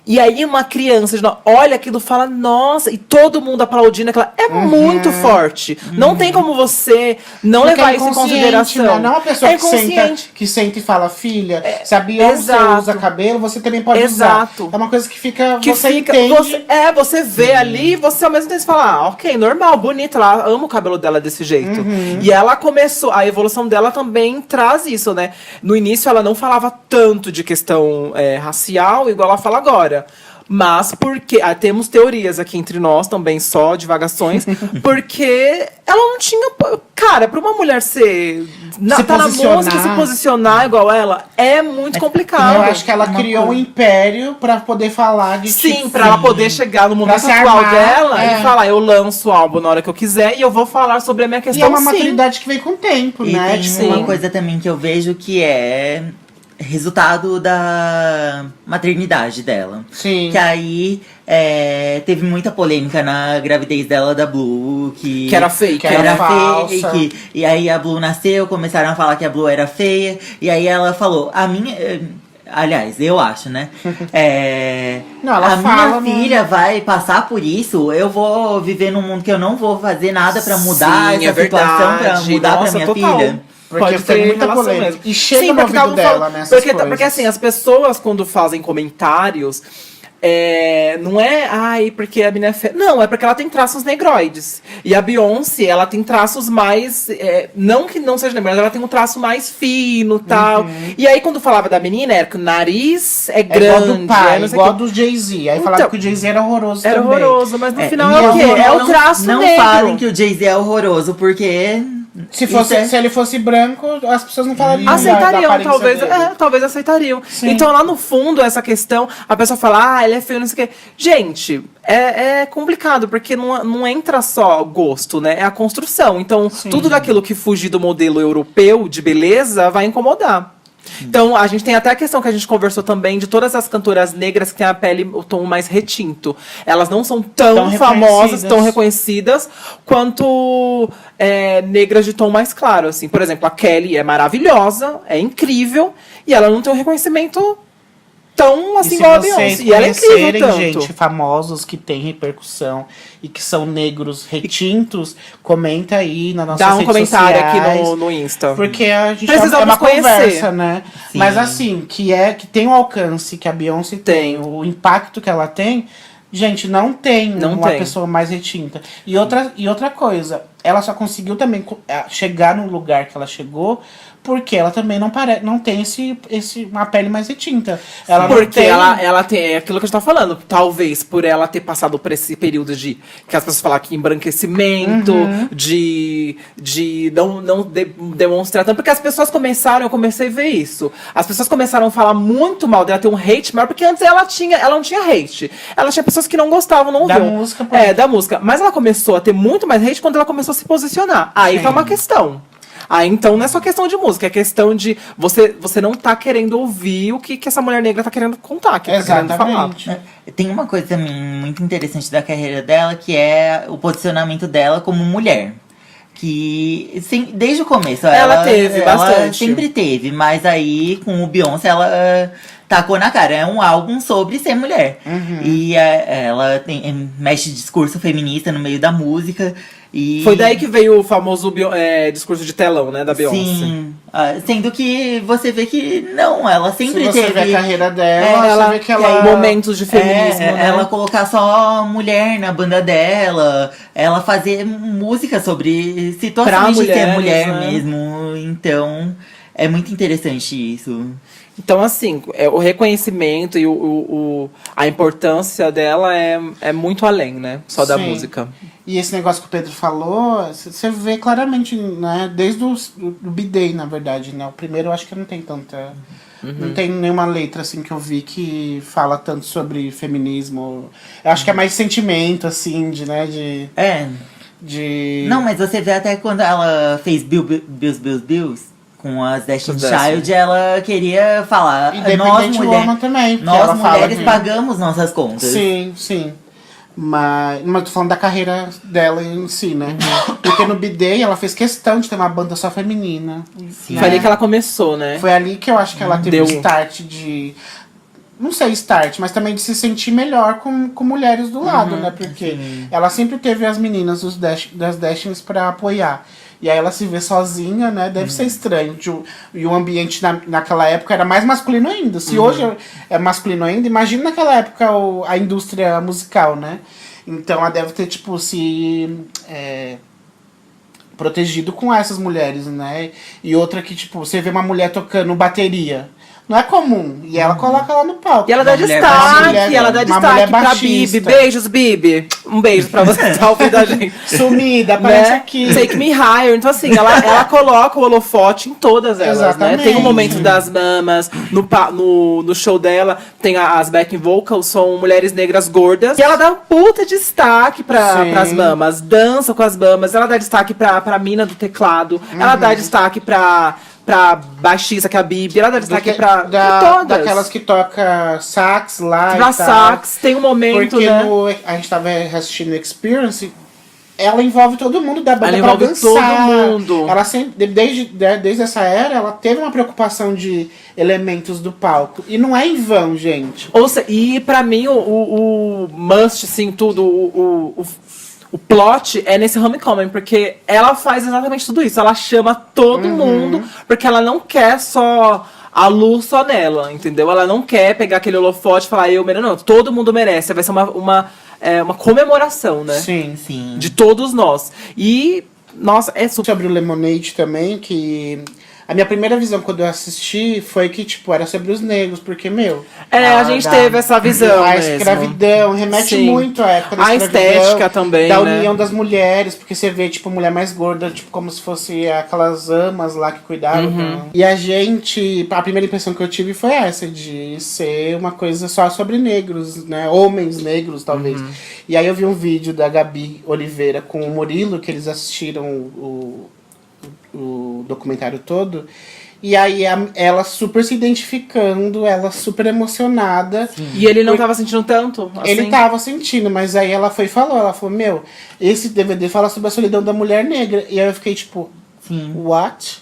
e aí uma criança olha aquilo e fala, nossa, e todo mundo aplaudindo aquela. É muito forte. Não tem como você não Porque levar isso em consideração. Né? Não é uma pessoa inconsciente. que senta e fala, filha, se a Beyoncé usa cabelo, você também pode usar. É uma coisa que fica. Entende. Você vê ali e você ao mesmo tempo fala, ok, normal, bonita, ela ama o cabelo dela desse jeito. E ela começou, a evolução dela também traz isso, né? No início ela não falava tanto de questão racial, igual ela fala agora. Mas porque... temos teorias aqui entre nós também, só divagações. Porque ela não tinha... Cara, pra uma mulher tá na música, se posicionar igual ela, é muito complicado. Eu acho que ela criou um império pra poder falar de... Sim, pra ela poder chegar no momento atual dela e falar, eu lanço o álbum na hora que eu quiser e eu vou falar sobre a minha questão, e é uma maturidade que vem com o tempo, e né? Tem uma coisa também que eu vejo que é... resultado da maternidade dela. Sim. Que aí teve muita polêmica na gravidez dela da Blue. Que era fake. Que era falsa. fake. E aí a Blue nasceu, começaram a falar que a Blue era feia. E aí ela falou, a minha... Aliás, eu acho, né? Não, ela minha filha vai passar por isso. Eu vou viver num mundo que eu não vou fazer nada pra mudar essa situação, pra mudar pra minha filha. Porque foi muita polêmica. Mesmo. E chega no ouvido dela nessas coisas. Porque assim, as pessoas quando fazem comentários, não é, porque a menina é feia. Não, é porque ela tem traços negroides. E a Beyoncé, ela tem traços mais... não que não seja negra, mas ela tem um traço mais fino e tal. E aí, quando falava da menina, era que o nariz é grande. Igual do pai, igual do Jay-Z. Aí falava que o Jay-Z era horroroso também. Era horroroso, mas no final é o quê? É o traço negro. Não falem que o Jay-Z é horroroso, porque... Se ele fosse branco, as pessoas não falariam. Aceitariam, talvez. Talvez aceitariam. Sim. Então, lá no fundo, essa questão, a pessoa fala, ele é feio, não sei o quê. Gente, é complicado, porque não entra só gosto, né? É a construção. Então, tudo daquilo que fugir do modelo europeu de beleza vai incomodar. Então, a gente tem até a questão que a gente conversou também de todas as cantoras negras que têm a pele, o tom mais retinto. Elas não são tão famosas, tão reconhecidas, quanto negras de tom mais claro, assim. Por exemplo, a Kelly é maravilhosa, é incrível, e ela não tem um reconhecimento tão assim igual a Beyoncé. E ela é incrível tanto. Gente, famosos que têm repercussão e que são negros retintos, comenta aí na nossa Dá um comentário aqui no Insta. Porque a gente precisamos é uma conhecer. conversa, né? Sim. Mas assim, que tem o alcance que a Beyoncé tem, o impacto que ela tem, gente, não tem uma pessoa mais retinta. E outra coisa, ela só conseguiu também chegar no lugar que ela chegou porque ela também não tem uma pele mais retinta. Ela porque ela tem aquilo que a gente tá falando. Talvez por ela ter passado por esse período de que as pessoas falam que embranquecimento, de não demonstrar tanto. Porque as pessoas eu comecei a ver isso. As pessoas começaram a falar muito mal dela, ter um hate maior, porque antes ela não tinha hate. Ela tinha pessoas que não gostavam, não ouviam. Da música. Mas ela começou a ter muito mais hate quando ela começou a se posicionar. Aí tá uma questão. Aí, então, não é só questão de música, é questão de você não tá querendo ouvir o que essa mulher negra tá querendo contar, que tá querendo falar. Tem uma coisa também muito interessante da carreira dela, que é o posicionamento dela como mulher. Que desde o começo ela teve bastante. Ela sempre teve, mas aí com o Beyoncé ela tacou na cara. É um álbum sobre ser mulher. E ela mexe discurso feminista no meio da música. E foi daí que veio o famoso discurso de telão, né, da Beyoncé. Sim, sendo que você vê que não, ela sempre teve... Se você vê a carreira dela, você vê que ela... momentos de feminismo, né? Ela colocar só mulher na banda dela, ela fazer música sobre situações de ser mulher, né? Mesmo. Então, é muito interessante isso. Então, assim, o reconhecimento e a importância dela é muito além, né? Só da música. E esse negócio que o Pedro falou, você vê claramente, né? Desde o B-Day, na verdade, né? O primeiro eu acho que não tem tanta... Não tem nenhuma letra, assim, que eu vi que fala tanto sobre feminismo. Eu acho que é mais sentimento, assim, Não, mas você vê até quando ela fez Bills com as Destiny's Child, ela queria falar... Independente Woman também. Nós mulheres pagamos nossas contas. Sim, sim. Mas tô falando da carreira dela em si, né? Porque no B-Day ela fez questão de ter uma banda só feminina. Sim. Foi ali que ela começou, né? Foi ali que eu acho que ela teve o start de... Não sei start, mas também de se sentir melhor com mulheres do lado, né? Porque ela sempre teve as meninas das Destinies pra apoiar. E aí ela se vê sozinha, né? Deve ser estranho. E o ambiente naquela época era mais masculino ainda. Se hoje é masculino ainda, imagina naquela época a indústria musical, né? Então ela deve ter, tipo, protegido com essas mulheres, né? E outra que, tipo, você vê uma mulher tocando bateria. Não é comum. E ela coloca lá no palco. E ela dá destaque pra Bibi. Beijos, Bibi. Um beijo pra você que tá ouvindo a gente. Sumida, aparece aqui. Take me higher. Então, assim, ela coloca o holofote em todas elas, exatamente, né? Tem o momento das mamas, no show dela, tem as backing vocals, são mulheres negras gordas. E ela dá um puta destaque pras mamas. Dança com as mamas. Ela dá destaque pra mina do teclado. Ela dá destaque pra baixista, que é a Bibi, ela dá destaque pra todas. Daquelas que toca sax lá pra sax, tem um momento, porque né? A gente tava assistindo Experience, ela envolve todo mundo da banda, ela envolve pra dançar. Todo mundo. Ela sempre, desde essa era, ela teve uma preocupação de elementos do palco. E não é em vão, gente. E pra mim, o must, assim, tudo, o plot é nesse Homecoming, porque ela faz exatamente tudo isso. Ela chama todo mundo, porque ela não quer só a luz só nela, entendeu? Ela não quer pegar aquele holofote e falar, não, todo mundo merece. Vai ser uma comemoração, né? Sim, sim. De todos nós. E, nossa, é super... Sobre o Lemonade também, que... A minha primeira visão quando eu assisti foi que, tipo, era sobre os negros, porque, a gente teve essa visão a escravidão, remete muito à época da escravidão. A estética também, da união das mulheres, porque você vê, tipo, mulher mais gorda, tipo, como se fosse aquelas amas lá que cuidavam. E a primeira impressão que eu tive foi essa, de ser uma coisa só sobre negros, né? Homens negros, talvez. E aí eu vi um vídeo da Gabi Oliveira com o Murilo, que eles assistiram o documentário todo, E aí ela super se identificando, ela super emocionada. E ele não tava sentindo tanto? Assim? Ele tava sentindo, mas aí ela foi e falou, ela falou, meu, esse DVD fala sobre a solidão da mulher negra. E aí eu fiquei tipo, what?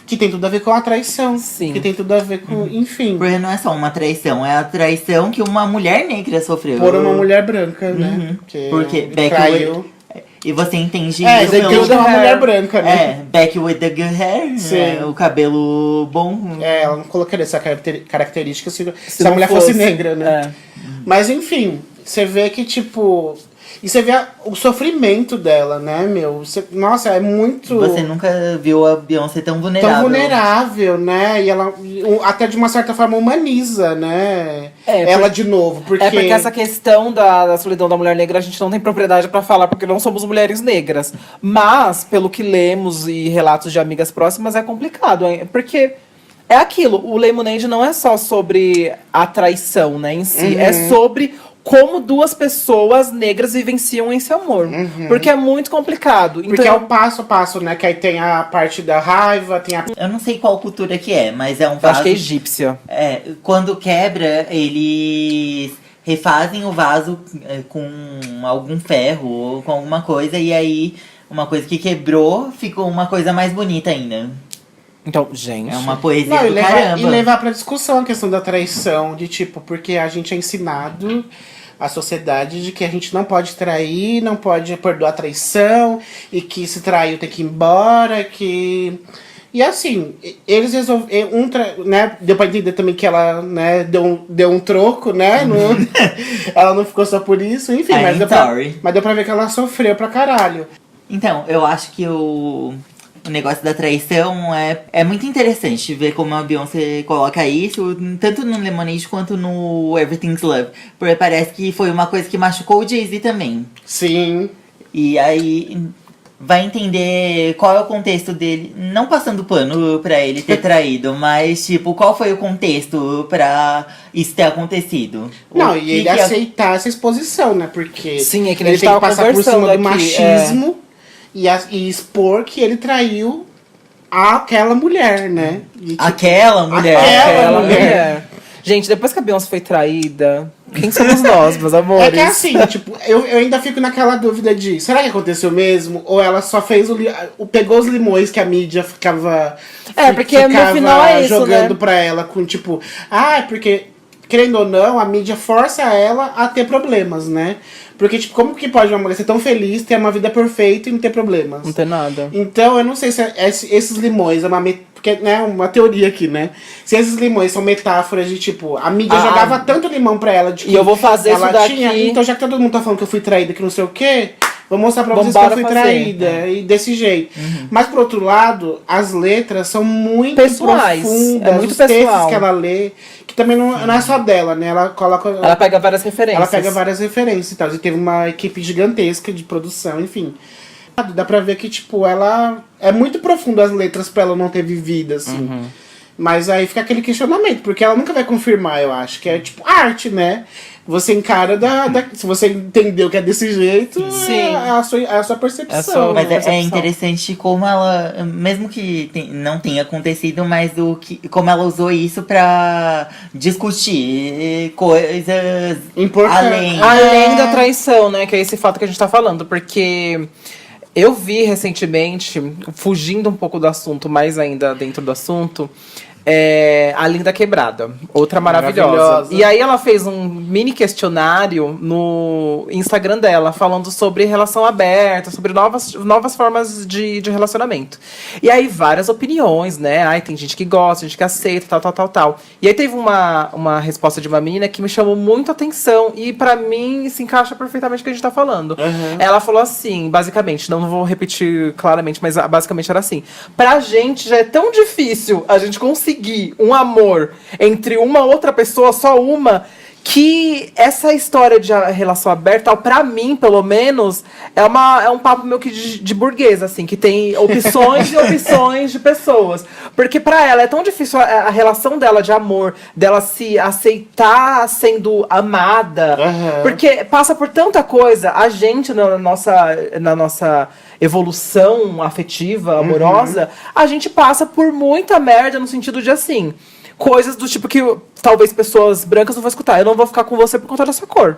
Que tem tudo a ver com a traição. Sim. Que tem tudo a ver com, enfim. Porque não é só uma traição, é a traição que uma mulher negra sofreu. Por uma mulher branca, né? Que Porque Becky traiu. E você entende É, isso tem que ser uma mulher branca, né? É, Becky with the good hair, Sim. o cabelo bom. É, ela não colocaria essa característica se a não mulher fosse negra, né? É. Mas enfim, você vê que, tipo... E você vê o sofrimento dela, né, meu? Nossa, é muito... Você nunca viu a Beyoncé tão vulnerável. Tão vulnerável, né? E ela até de uma certa forma humaniza, né? Ela de novo, porque... É porque essa questão da solidão da mulher negra a gente não tem propriedade pra falar, porque não somos mulheres negras. Mas, pelo que lemos e relatos de amigas próximas, é complicado. Porque é aquilo, o Lemonade não é só sobre a traição, né, em si. É sobre como duas pessoas negras vivenciam esse amor. Porque é muito complicado. Porque então, é o passo a passo, né? Que aí tem a parte da raiva, tem a... Eu não sei qual cultura que é, mas é um eu vaso. acho que é egípcia. É, quando quebra, eles refazem o vaso com algum ferro ou com alguma coisa, e aí uma coisa que quebrou ficou uma coisa mais bonita ainda. Então, gente... É uma poesia Não, do caramba. e levar pra discussão a questão da traição, de tipo, porque a gente é ensinado a sociedade de que a gente não pode trair, não pode perdoar a traição, e que se traiu tem que ir embora, que... E assim, eles resolveram, né, deu pra entender também que ela, né, deu um troco, né, ela não ficou só por isso, enfim, mas deu pra ver que ela sofreu pra caralho. Então, eu acho que o negócio da traição é muito interessante ver como a Beyoncé coloca isso, tanto no Lemonade quanto no Everything's Love. Porque parece que foi uma coisa que machucou o Jay-Z também. Sim. E aí vai entender qual é o contexto dele, não passando pano pra ele ter traído, mas tipo, qual foi o contexto pra isso ter acontecido. Não, e ele aceitar essa exposição, né, porque Sim, é que ele tem que passar por cima do aqui, machismo e expor que ele traiu aquela mulher, né. E, tipo, Aquela mulher. Aquela mulher. Gente, depois que a Beyoncé foi traída, quem somos nós, meus amores? É que assim, tipo, eu ainda fico naquela dúvida de, será que aconteceu mesmo? Ou ela só fez pegou os limões que a mídia ficava porque no final é isso, jogando né? pra ela com tipo, porque, querendo ou não, a mídia força ela a ter problemas, né? Porque, tipo, como que pode uma mulher ser tão feliz, ter uma vida perfeita e não ter problemas? Não tem nada. Então, eu não sei se esses limões é porque, né, uma teoria aqui, né? Se esses limões são metáforas de, tipo, a mídia jogava tanto limão pra ela de que e eu vou fazer ela isso daqui. Então, já que todo mundo tá falando que eu fui traída, que não sei o quê, vou mostrar pra vocês que Bora eu fui fazer. traída. E desse jeito. Mas, por outro lado, as letras são muito Pessoais. profundas. É muito os textos pessoal. que ela lê, que também não é só dela, né? Ela coloca... Ela pega várias referências. Ela pega várias referências e tal. E teve uma equipe gigantesca de produção, enfim. Dá pra ver que, tipo, ela... É muito profundo as letras pra ela não ter vivido, assim. Mas aí fica aquele questionamento, porque ela nunca vai confirmar, eu acho. Que é, tipo, arte, né? Você encara se você entendeu que é desse jeito, Sim. é a sua percepção. Mas né? é interessante como ela, mesmo que não tenha acontecido, mas como ela usou isso pra discutir coisas Importante. Além da traição, né? Que é esse fato que a gente tá falando. Porque eu vi recentemente, fugindo um pouco do assunto, mais ainda dentro do assunto, a Linda Quebrada, outra maravilhosa. E aí ela fez um mini questionário no Instagram dela, falando sobre relação aberta, sobre novas formas de relacionamento. E aí várias opiniões, né? Ai, tem gente que gosta, gente que aceita, tal. E aí teve uma resposta de uma menina que me chamou muito a atenção. E pra mim se encaixa perfeitamente com o que a gente tá falando. Ela falou assim, basicamente, não vou repetir claramente, mas basicamente era assim: pra gente já é tão difícil a gente conseguir um amor entre uma outra pessoa, só uma, que essa história de relação aberta, pra mim, pelo menos, é um papo meio que de burguês, assim, que tem opções e opções de pessoas. Porque pra ela é tão difícil a relação dela de amor, dela se aceitar sendo amada, porque passa por tanta coisa. A gente, na nossa evolução afetiva, amorosa, a gente passa por muita merda no sentido de, assim, coisas do tipo que talvez pessoas brancas não vão escutar. Eu não vou ficar com você por conta da sua cor.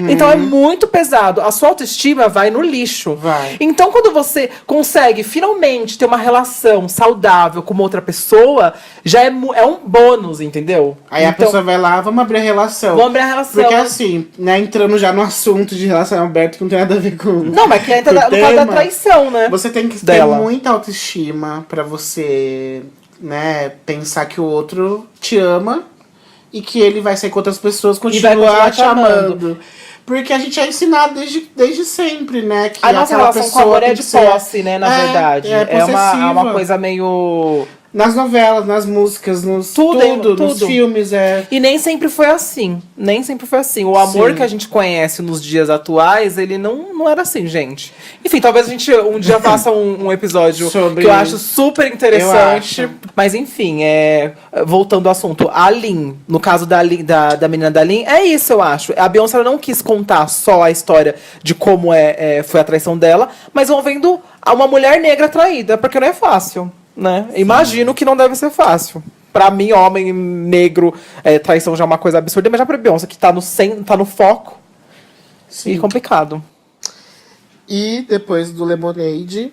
Então é muito pesado. A sua autoestima vai no lixo. Vai. Então quando você consegue finalmente ter uma relação saudável com uma outra pessoa, já é um bônus, entendeu? Aí então, a pessoa vai lá, vamos abrir a relação. Vamos abrir a relação. Porque assim, né, entrando já no assunto de relação aberta, que não tem nada a ver com... Não, mas que entra no caso da traição, né? Você tem que dela. ter muita autoestima pra você, né, pensar que o outro te ama e que ele vai sair com outras pessoas, continuar te amando. Porque a gente é ensinado desde sempre, né? Que a nossa relação com o amor é de posse, né, na verdade. É uma coisa meio... Nas novelas, nas músicas, nos tudo, nos filmes, E nem sempre foi assim. Nem sempre foi assim. O amor que a gente conhece nos dias atuais, ele não era assim, gente. Enfim, talvez a gente um dia faça um episódio sobre que eu acho super interessante. Mas enfim, voltando ao assunto. A Lin, no caso da menina da Lin, é isso, eu acho. A Beyoncé ela não quis contar só a história de como foi a traição dela, mas vão vendo uma mulher negra traída, porque não é fácil. Né? Imagino que não deve ser fácil. Pra mim, homem negro, traição já é uma coisa absurda, mas já pra Beyoncé, que tá no foco. Sim. E complicado. E depois do Lemonade,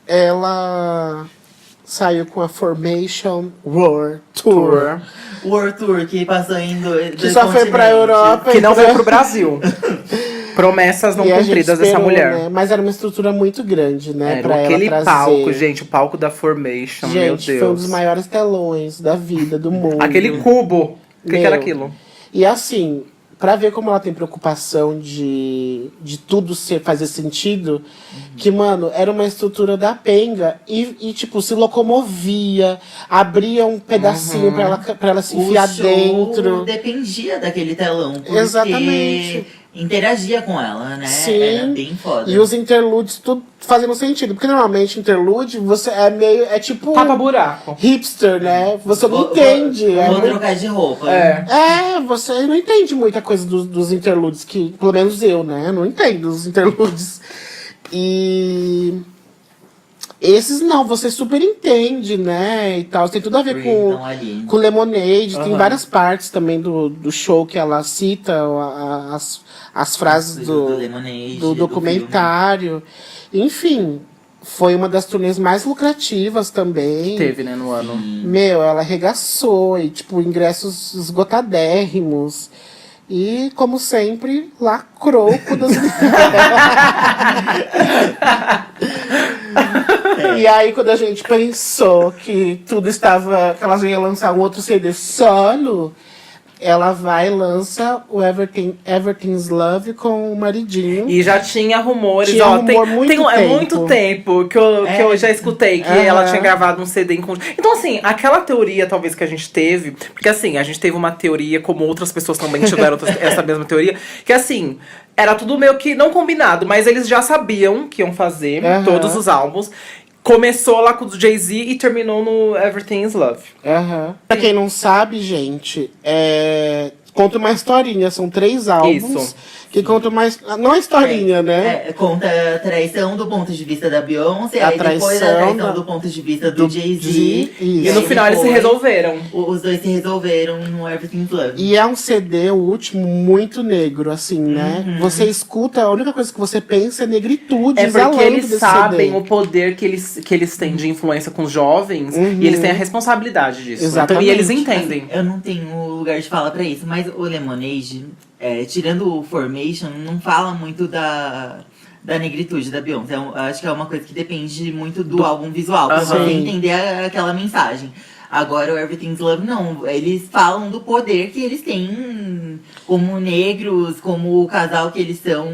ela saiu com a Formation World Tour. World Tour, que passou indo... Que só foi pra Europa. Que não veio pro Brasil. Promessas não cumpridas dessa mulher. Né? Mas era uma estrutura muito grande, né? Pra aquele ela trazer... palco, gente, o palco da Formation, gente, meu Deus. Foi um dos maiores telões da vida, do mundo. Aquele cubo. O que era aquilo? E assim, pra ver como ela tem preocupação de tudo fazer sentido, que, mano, era uma estrutura da penga e tipo, se locomovia, abria um pedacinho pra ela se enfiar dentro. Dependia daquele telão. Exatamente. Interagia com ela, né? Sim. Era bem foda. E os interludes, tudo fazendo sentido. Porque normalmente interlude, você é tipo... Tapa-buraco. Hipster, né? Você não entende. Vou trocar de roupa. Você não entende muita coisa dos interludes. Que, pelo menos eu, né? Eu não entendo os interludes. E... esses não, você super entende, né? E tal. Tem tudo a ver com Lemonade. Tem várias partes também do show que ela cita as frases do documentário. Enfim, foi uma das turnês mais lucrativas também. Teve, né, no ano. Meu, ela arregaçou. E, tipo, ingressos esgotadérrimos. E, como sempre, lacrou com das... E aí, quando a gente pensou que tudo estava... que elas iam lançar um outro CD solo, ela vai e lança o Everything's Love com o maridinho. E já tinha rumores, tinha é muito tempo que eu já escutei que ela tinha gravado um CD em conjunto. Então, assim, aquela teoria talvez que a gente teve, porque assim, a gente teve uma teoria, como outras pessoas também tiveram essa mesma teoria, que assim, era tudo meio que não combinado, mas eles já sabiam que iam fazer todos os álbuns. Começou lá com o Jay-Z e terminou no Everything Is Love. Pra quem não sabe, gente, conta uma historinha. São 3 álbuns. Isso. Que conta mais... não é historinha, né? Conta a traição do ponto de vista da Beyoncé. Aí depois a traição do ponto de vista do Jay-Z. E no final eles se resolveram. Os dois se resolveram no Everything's Love. E é um CD, o último, muito negro, assim, né? Você escuta, a única coisa que você pensa é negritude. É porque eles sabem o poder que eles têm de influência com os jovens. E eles têm a responsabilidade disso. Exatamente. Então, e eles entendem. Assim, eu não tenho lugar de fala pra isso, mas o Lemonade... tirando o Formation, não fala muito da negritude da Beyoncé. Acho que é uma coisa que depende muito do álbum visual, pra você entender aquela mensagem. Agora, o Everything's Love, não. Eles falam do poder que eles têm como negros, como o casal que eles são.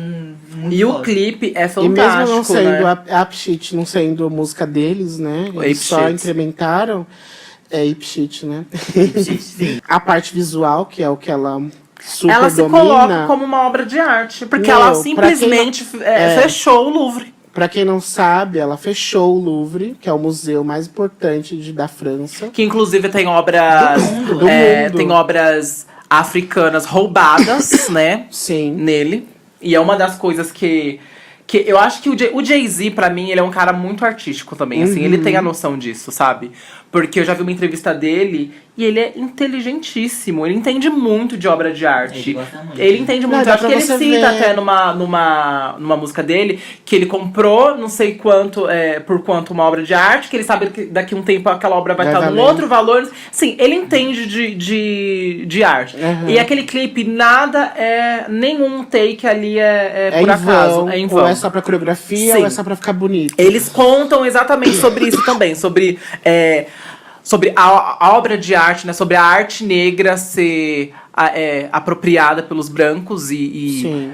Muito e o clipe é fantástico, e mesmo não sendo né? Ape Shit, não sendo a música deles, né? Eles só incrementaram. Ape Shit, né? Ape Shit, sim. A parte visual, que é o que ela super Ela se domina. coloca como uma obra de arte. Porque Meu, ela pra simplesmente fechou o Louvre. Pra quem não sabe, ela fechou o Louvre, que é o museu mais importante da França. Que inclusive tem obras. Do mundo. Tem obras africanas roubadas, né? Sim. Nele. E é uma das coisas que eu acho que o Jay-Z, pra mim, ele é um cara muito artístico também. Assim, ele tem a noção disso, sabe? Porque eu já vi uma entrevista dele e ele é inteligentíssimo. Ele entende muito de obra de arte. Ele gosta muito. Ele entende muito. Não, Eu dá acho pra que ele você cita ver. até numa música dele que ele comprou não sei quanto, por quanto uma obra de arte, que ele sabe que daqui a um tempo aquela obra vai Vai estar num valer. outro valor. Sim, ele entende de arte. Uhum. E aquele clipe, nenhum take ali é por em acaso. vão, É em ou vão. é só pra coreografia, Sim. ou é só pra ficar bonito. Eles contam exatamente sobre isso também, sobre a obra de arte, né? Sobre a arte negra ser apropriada pelos brancos e Sim.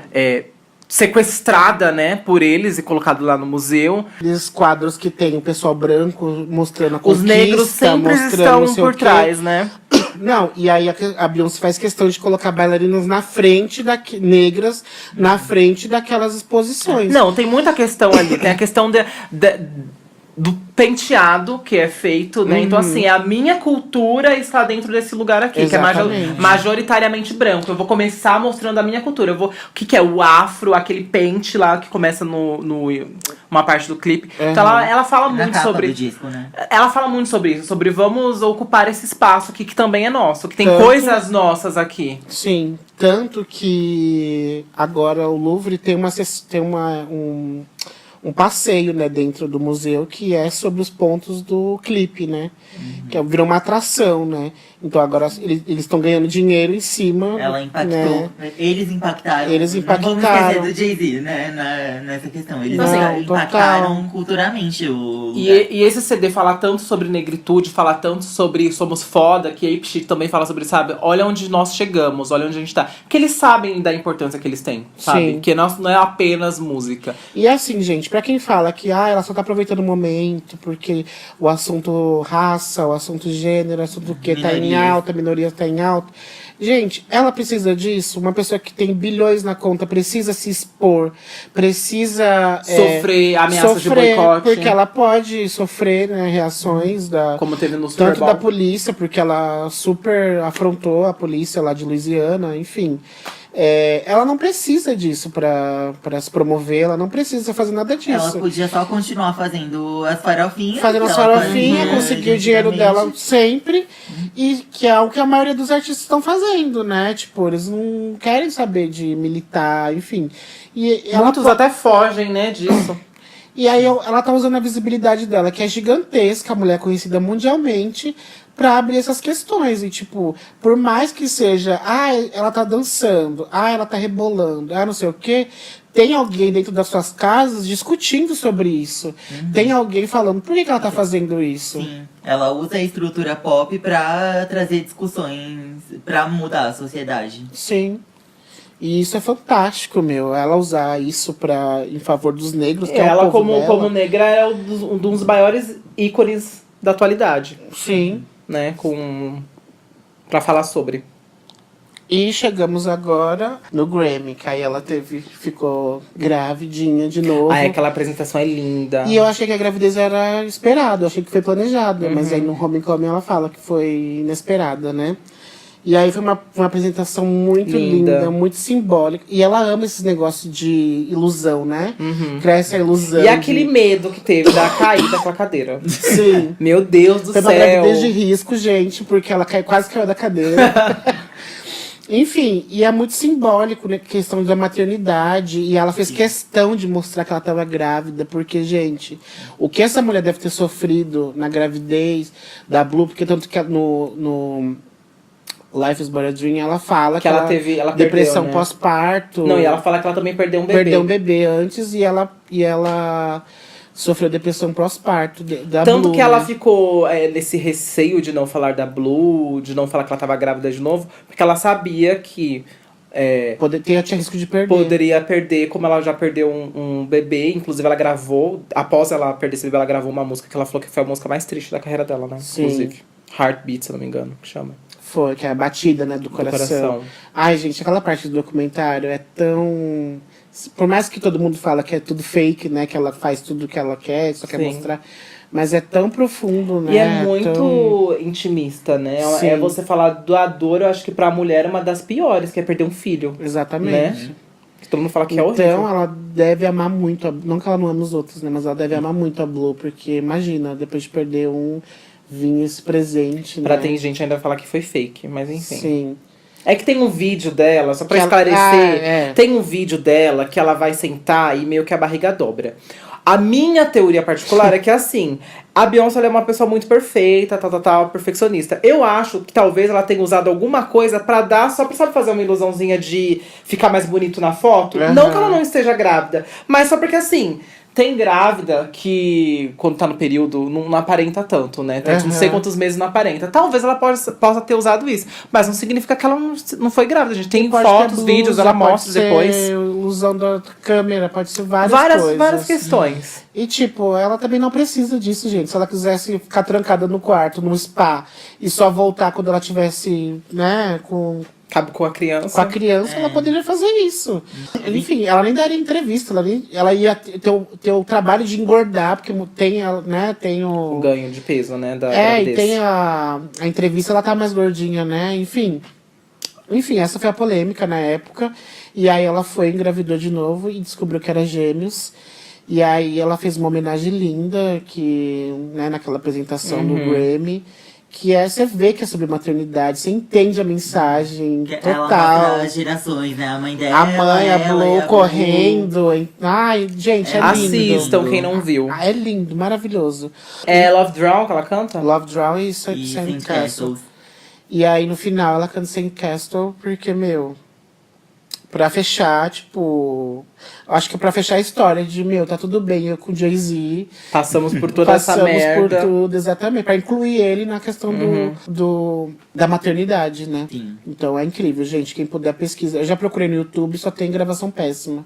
sequestrada, né, por eles e colocada lá no museu. Aqueles quadros que tem o pessoal branco mostrando a Os conquista, negros sempre mostrando estão não sei por o quê. trás, né? Não, e aí a Beyoncé faz questão de colocar bailarinas na frente, negras, na frente daquelas exposições. Não, tem muita questão ali. Tem a questão do penteado que é feito, né? Então, assim, a minha cultura está dentro desse lugar aqui, que é Exatamente. majoritariamente branco. Eu vou começar mostrando a minha cultura. O que é o afro, aquele pente lá que começa uma parte do clipe. Então, ela fala Na muito capa sobre. do disco, né? Ela fala muito sobre isso, sobre vamos ocupar esse espaço aqui que também é nosso, que tem Tanto- coisas nossas aqui. Sim, tanto que agora o Louvre tem um passeio, né, dentro do museu que é sobre os pontos do clipe, né? Que virou uma atração, né? Então agora eles estão ganhando dinheiro em cima. Ela impactou. Né? Eles impactaram. Eles Não vamos impactaram. esquecer do Jay-Z, né? Nessa questão. Eles Não, impactaram total. culturalmente o E, lugar. e esse CD fala tanto sobre negritude, fala tanto sobre somos foda, que Ape Shit também fala sobre, sabe? Olha onde nós chegamos, olha onde a gente tá. Porque eles sabem da importância que eles têm, sabe? Sim. Que não é apenas música. E assim, gente, pra quem fala que ela só tá aproveitando o momento, porque o assunto raça, o assunto gênero, o assunto que tá em Minorias. alta, minoria tá em alta. Gente, ela precisa disso. Uma pessoa que tem bilhões na conta precisa se expor, precisa Sofrer ameaças de sofrer, boicote. porque ela pode sofrer, né, reações Como teve no Super tanto Bowl. da polícia, porque ela super afrontou a polícia lá de Louisiana, enfim. Ela não precisa disso pra se promover, ela não precisa fazer nada disso. Ela podia só continuar fazendo as farofinhas. Fazendo que as ela farofinhas, fazia conseguir o dinheiro dela antigamente. sempre. E que é o que a maioria dos artistas estão fazendo, né? Tipo, eles não querem saber de militar, enfim. E ela Muitos até fogem, né, disso. E aí ela tá usando a visibilidade dela, que é gigantesca, a mulher é conhecida mundialmente, pra abrir essas questões. E, tipo, por mais que seja, ela tá dançando, ela tá rebolando, não sei o quê, tem alguém dentro das suas casas discutindo sobre isso. Tem alguém falando, por que ela tá fazendo isso? Sim, ela usa a estrutura pop pra trazer discussões, pra mudar a sociedade. Sim. E isso é fantástico, meu. Ela usar isso em favor dos negros, que é o Ela, povo dela. como negra, é um dos maiores ícones da atualidade, Sim. né? Pra falar sobre. E chegamos agora no Grammy, que aí ela ficou gravidinha de novo. Aquela apresentação é linda. E eu achei que a gravidez era esperada, eu achei que foi planejada. Mas aí no Homecoming ela fala que foi inesperada, né? E aí foi uma apresentação muito linda, muito simbólica. E ela ama esses negócios de ilusão, né? Cresce a ilusão. E aquele medo que teve da cair daquela cadeira. Sim. Meu Deus do Foi céu. uma gravidez de risco, gente, porque ela quase caiu da cadeira. Enfim, e é muito simbólico, né? Questão da maternidade. E ela fez questão de mostrar que ela estava grávida. Porque, gente, o que essa mulher deve ter sofrido na gravidez da Blue, porque tanto que no Life is But a Dream, ela fala que ela teve depressão perdeu, né? pós-parto. Não, e ela fala que ela também perdeu um bebê. Perdeu um bebê antes e ela sofreu depressão pós-parto da Tanto Blue, que ela né? ficou nesse receio de não falar da Blue, de não falar que ela tava grávida de novo, porque ela sabia que Tinha risco de perder. poderia perder, como ela já perdeu um bebê. Inclusive, ela gravou, após ela perder esse bebê, ela gravou uma música que ela falou que foi a música mais triste da carreira dela, né? Sim. Inclusive. Heartbeat, se eu não me engano, que chama. Foi, que é a batida, né, do coração. Ai, gente, aquela parte do documentário é tão... Por mais que todo mundo fala que é tudo fake, né, que ela faz tudo o que ela quer, só quer Sim. mostrar... Mas é tão profundo, né? E é muito tão... intimista, né? Sim. É você falar da dor, eu acho que pra mulher é uma das piores, que é perder um filho. Exatamente. Né? Todo mundo fala que é Então, horrível. ela deve amar muito, não que ela não ama os outros, né? Mas ela deve amar muito a Blue, porque imagina, depois de perder um, vir esse presente, Pra né? tem gente ainda falar que foi fake, mas enfim. Sim. É que tem um vídeo dela, só pra Que ela- esclarecer, é. tem um vídeo dela que ela vai sentar e meio que a barriga dobra. A minha teoria particular é que assim, a Beyoncé ela é uma pessoa muito perfeita, perfeccionista. Eu acho que talvez ela tenha usado alguma coisa pra dar, só pra sabe, fazer uma ilusãozinha de ficar mais bonito na foto. Uhum. Não que ela não esteja grávida, mas só porque assim, tem grávida que, quando tá no período, não aparenta tanto, né? Tá, não sei Uhum. quantos meses não aparenta. Talvez ela possa ter usado isso. Mas não significa que ela não foi grávida. A gente tem Pode ter fotos, blusa, vídeos, ela pode mostra ser depois. ilusão da câmera, pode ser várias coisas. Várias questões. E tipo, ela também não precisa disso, gente. Se ela quisesse ficar trancada no quarto, no spa, e só voltar quando ela tivesse, né, com Cabe com a a criança. criança, ela poderia fazer isso. Enfim, ela nem daria entrevista, ela ia ter o trabalho de engordar, porque tem, né, tem O o... ganho de peso, né? Da É, e gravidez. tem a entrevista, ela tá mais gordinha, né? Enfim, essa foi a polêmica na época. E aí ela foi, engravidou de novo e descobriu que era gêmeos. E aí ela fez uma homenagem linda, que, né, naquela apresentação do Grammy. Que é, você vê que é sobre maternidade, você entende a mensagem Que Ela total. mostra as gerações, né? A mãe dela, A mãe, a ela Blue e a correndo. Ai, gente, é lindo. Assistam, quem não viu. Ah, é lindo, maravilhoso. É Love Drown que ela canta? Love Drown e E Sand Saint Castle. Castles. E aí no final ela canta Saint Castle porque, meu, pra fechar, tipo. Acho que pra fechar a história de, meu, tá tudo bem, eu com o Jay-Z. Passamos por toda essa Passamos merda. por tudo, exatamente. Pra incluir ele na questão da maternidade, né? Sim. Então é incrível, gente. Quem puder pesquisar. Eu já procurei no YouTube, só tem gravação péssima.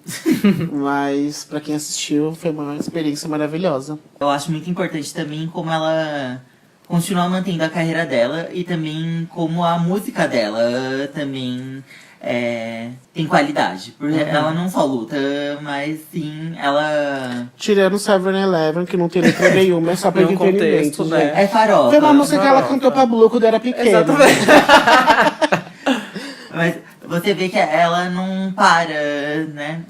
Mas pra quem assistiu, foi uma experiência maravilhosa. Eu acho muito importante também como ela continua mantendo a carreira dela e também como a música dela também tem qualidade. Porque ela não só luta, mas sim ela Tirando 7-Eleven, que não tem letra nenhuma, é só pra Nenhum entretenimento, contexto, né? né? é farofa. Foi uma música que ela cantou pra Blue quando era pequena. Exatamente. Mas você vê que ela não para, né?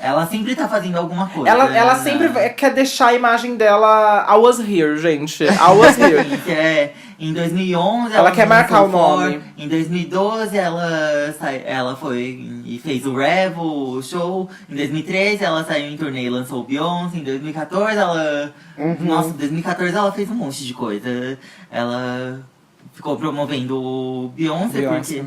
Ela sempre tá fazendo alguma coisa. Ela né? sempre quer deixar a imagem dela. I was here, gente. I was here. Que é, em 2011 Ela quer marcar lançou o nome. For. Em 2012 ela foi e fez o Revo, o show. Em 2013 ela saiu em turnê e lançou o Beyoncé. Em 2014 ela... Nossa, em 2014 ela fez um monte de coisa. Ela ficou promovendo o Beyoncé. Beyoncé.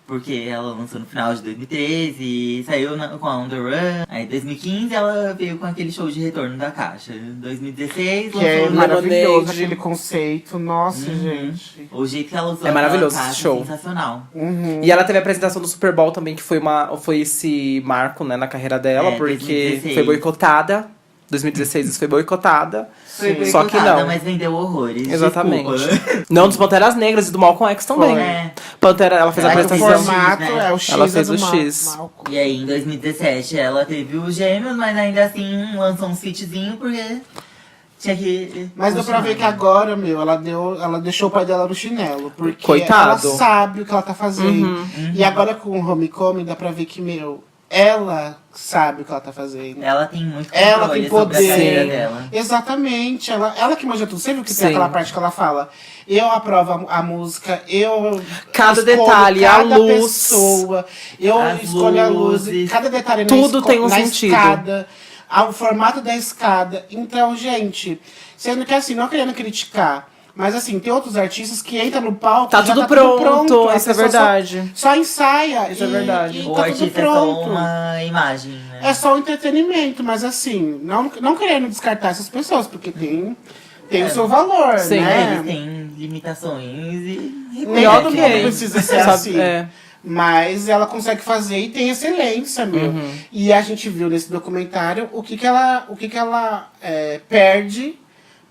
Porque ela lançou no final de 2013 e saiu com a On The Run. Aí em 2015 ela veio com aquele show de retorno da caixa. Em 2016 Que é lançou maravilhoso Lemonade. aquele conceito. Nossa, gente. o jeito que ela usou É maravilhoso aquela esse caixa, show. sensacional. E ela teve a apresentação do Super Bowl também, que foi esse marco, né, na carreira dela, porque 2016. foi boicotada. 2016 isso foi boicotada. Foi Só que boicotada, não. mas vendeu horrores. Exatamente. Desculpa. Não dos Panteras Negras e do Malcolm X também. Foi. É. Pantera, ela fez a Ela O fez apresentação. o formato X, né? é o X. Ela fez é do o X. Malcolm. E aí em 2017 ela teve os gêmeos, mas ainda assim lançou um featzinho porque tinha que... Mas deu pra ver que agora, meu, ela deixou o pai dela no chinelo. Porque Coitado. ela sabe o que ela tá fazendo. E agora com o Homecoming dá pra ver que, meu, ela sabe o que ela tá fazendo. Ela tem muito Ela controle tem sobre a poder. carreira Sim. dela. Exatamente. Ela que manja tudo. Você viu que Sim. tem aquela parte que ela fala? Eu aprovo a música, eu Cada escolho detalhe, a cada luz. pessoa, eu As escolho a luz, luzes. cada detalhe na Tudo tem um na sentido. escada, o formato da escada. Então, gente, sendo que assim, não querendo criticar, mas assim, tem outros artistas que entram no palco Tá e já tudo tá tudo pronto, a isso é pessoa verdade. Só ensaia. Isso é verdade. E O tá tudo artista é pronto. só uma imagem, né? É só um entretenimento, mas assim, não querendo descartar essas pessoas, porque tem o seu valor, Sim, né? Eles têm limitações e... Nem Pior todo que mundo é. precisa ser Sabe, assim. é. Mas ela consegue fazer e tem excelência, meu. E a gente viu nesse documentário o que ela perde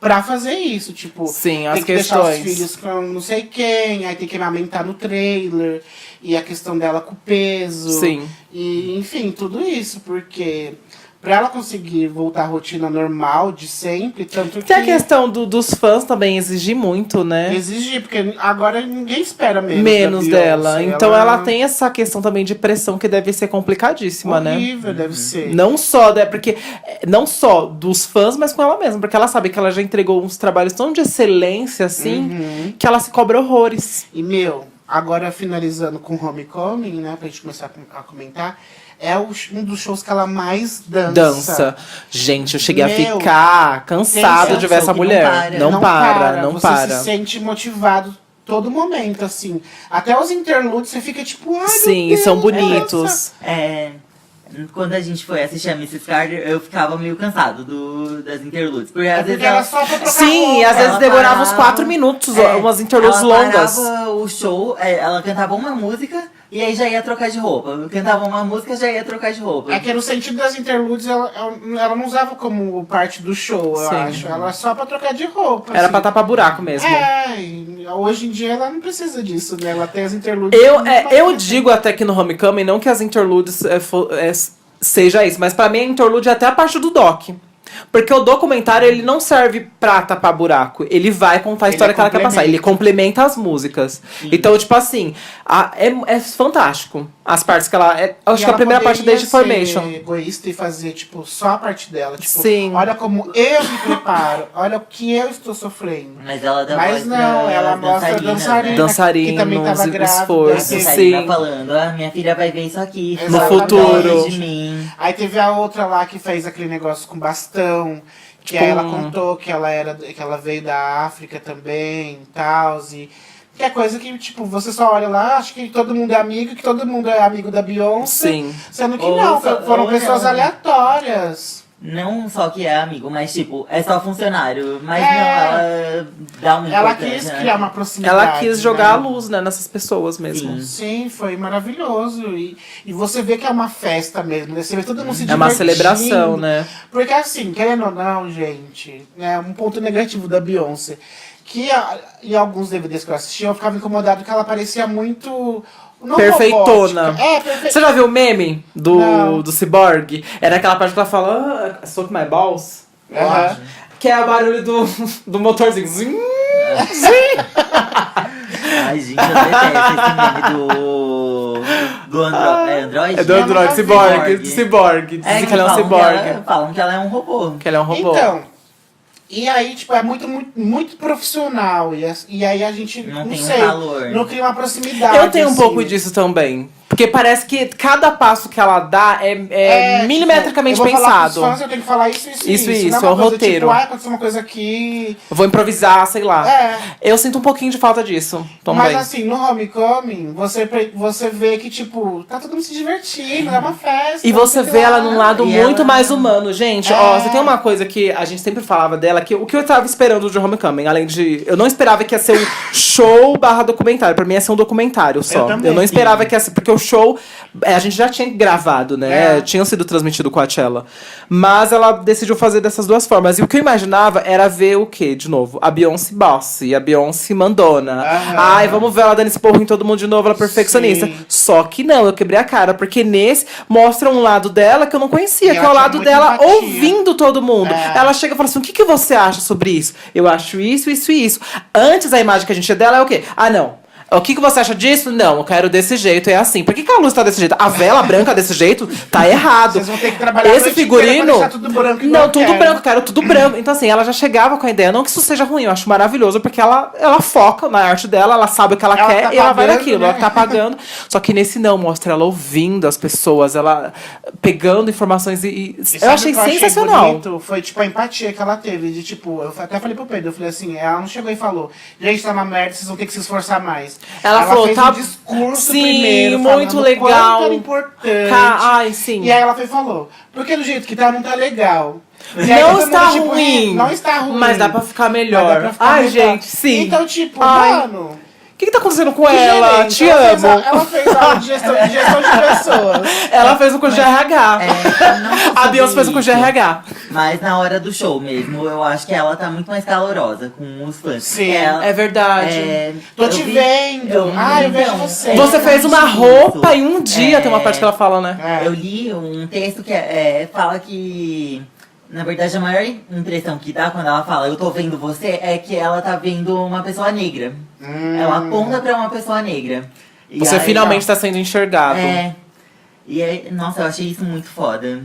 pra fazer isso. Tipo, Sim, as tem que deixar os questões. filhos com não sei quem, aí tem que amamentar no trailer. E a questão dela com o peso. Sim. E, enfim, tudo isso. Porque pra ela conseguir voltar à rotina normal de sempre, tanto que... Tem a questão dos fãs também exigir muito, né? Exigir, porque agora ninguém espera menos Menos da Beyoncé. dela. Então ela tem essa questão também de pressão que deve ser complicadíssima, né? Horrível, deve ser. Não só, né? Porque não só dos fãs, mas com ela mesma. Porque ela sabe que ela já entregou uns trabalhos tão de excelência, assim, que ela se cobra horrores. E, meu, agora finalizando com Homecoming, né, pra gente começar a comentar, é um dos shows que ela mais dança. Gente, eu cheguei Meu, a ficar cansado tem de ver essa show que não mulher. para. Não para, não Você para. se sente motivado todo momento, assim. Até os interludes você fica tipo, ai, Sim, meu e são Deus, bonitos. Quando a gente foi assistir a Mrs. Carter, eu ficava meio cansado das interludes. Porque às É vezes porque era só pra trocar Sim, roupa. e às vezes Ela demorava uns parava, 4 minutos, umas interludes ela longas. parava o show, ela cantava uma música e aí já ia trocar de roupa. Cantava uma música, já ia trocar de roupa. É que no sentido das interludes, ela não usava como parte do show, eu Sim. acho. Ela é só pra trocar de roupa. Era assim. pra tapar buraco mesmo. É, e hoje em dia ela não precisa disso, né? Ela tem as interludes. Eu digo até que no Homecoming, não que as interludes seja isso, mas pra mim a interlude é até a parte do doc. Porque o documentário, ele não serve pra tapar buraco. Ele vai contar a Ele história que ela quer complementa. passar. Ele complementa as músicas. Então, tipo assim, é fantástico. As partes que ela... acho que a primeira parte desde Formation. Ser egoísta e fazer, tipo, só a parte dela. Tipo, Sim. olha como eu me preparo. Olha o que eu estou sofrendo. Mas ela dá Mas voz não, pra ela mostra dançarinas, dançarina. né? Que também tava Dançarinos, grávida. esforço, A né? dançarina sim. falando, minha filha vai ver isso aqui. No fala futuro. de mim. Aí teve a outra lá que fez aquele negócio com bastão. Que Tipo aí ela contou que ela veio da África também e tal. Que é coisa que, tipo, você só olha lá, acha que todo mundo é amigo, que todo mundo é amigo da Beyoncé. Sim. Sendo que Ou não, só- foram ou pessoas não. aleatórias. Não só que é amigo, mas tipo, é só funcionário. Mas É. não, ela dá uma Ela importância, quis né? criar uma proximidade. Ela quis jogar a né? luz, né, nessas pessoas mesmo. Sim, foi maravilhoso. E você vê que é uma festa mesmo, né? Você vê todo mundo se É uma divertindo. celebração, né? Porque assim, querendo ou não, gente, é um ponto negativo da Beyoncé. Que em alguns DVDs que eu assisti, eu ficava incomodado que ela parecia muito... não Perfeitona. robótica. É, perfeitona. Você já viu o meme Não. do Cyborg? Era aquela parte que ela fala, suck my balls. Aham. Que é o barulho do motorzinho. Zim. Ai, gente, eu detesto esse meme do Android. É do Android, Cyborg. Dizem que ela é um falam cyborg. falam que ela é um robô. Que ela é um robô. Então, e aí, tipo, é muito profissional. E aí a gente, Não não tem um sei, calor. não cria uma proximidade. Eu tenho um assim. pouco disso também. Porque parece que cada passo que ela dá é milimetricamente tipo, eu vou falar pensado. pros fãs, eu tenho que falar isso. Isso, Não é uma o coisa, roteiro. Tipo, aconteceu uma coisa aqui. Eu vou improvisar, sei lá. É. Eu sinto um pouquinho de falta disso também. Mas assim, no Homecoming, você vê que, tipo, tá todo mundo se divertindo, é uma festa. E você não sei vê lá. ela num lado E muito ela- mais humano. Gente, ó, você tem uma coisa que a gente sempre falava dela, que o que eu tava esperando de Homecoming, além de... Eu não esperava que ia ser um show barra documentário. Pra mim ia ser um documentário só. também, não sim. esperava que ia ser... Porque o show, a gente já tinha gravado, né? É. Tinha sido transmitido com a Coachella. Mas ela decidiu fazer dessas duas formas. E o que eu imaginava era ver o quê? De novo, a Beyoncé boss e a Beyoncé mandona. Aham. Ai, vamos ver ela dando esse porro em todo mundo de novo, ela perfeccionista. Sim. Só que não, eu quebrei a cara, porque nesse mostra um lado dela que eu não conhecia, E que ela é o tinha lado muita dela empatia. ouvindo todo mundo. É. Ela chega e fala assim: o que você acha sobre isso? Eu acho isso, isso e isso. Antes a imagem que a gente tinha dela é o quê? Ah, não. O que você acha disso? Não, eu quero desse jeito, é assim. Por que a luz tá desse jeito? A vela branca desse jeito? Tá errado. Vocês vão ter que trabalhar a Esse noite inteira pra figurino. deixar tudo branco igual Não, eu tudo quero. branco, quero tudo branco. Então, assim, ela já chegava com a ideia. Não que isso seja ruim, eu acho maravilhoso, porque ela foca na arte dela, ela sabe o que ela Ela quer tá e ela vai pagando, naquilo, né? ela tá pagando. Só que nesse não, mostra ela ouvindo as pessoas, ela pegando informações E eu sabe achei o que eu sensacional. bonito? Foi tipo a empatia que ela teve. De tipo, eu até falei pro Pedro, eu falei assim, ela não chegou e falou, gente, tá uma merda, vocês vão ter que se esforçar mais. Ela falou, fez tá- um discurso Sim, primeiro, muito falando legal. quanto era importante. Ai, sim. E aí ela foi e falou, porque do jeito que tá, não tá legal. E aí Não todo mundo, está tipo, ruim. Não está ruim. Mas dá pra ficar melhor. Mas dá pra ficar Ai, melhor. gente, sim. Então, tipo, Ai. mano... O que tá acontecendo com que ela? gerente, Te ela amo. Ela fez aula de gestão de pessoas. Ela fez um curso de RH. não A Beyoncé fez um curso de isso. RH. Mas na hora do show mesmo, eu acho que ela tá muito mais calorosa com os fãs. Sim, ela, É verdade. Tô te vendo. Eu vejo então, você. Você fez uma roupa isso. em um dia, tem uma parte que ela fala, né? É. Eu li um texto que fala que, na verdade, a maior impressão que dá quando ela fala eu tô vendo você é que ela tá vendo uma pessoa negra. Ela aponta pra uma pessoa negra. E Você aí, finalmente tá sendo enxergado. E aí, nossa, eu achei isso muito foda.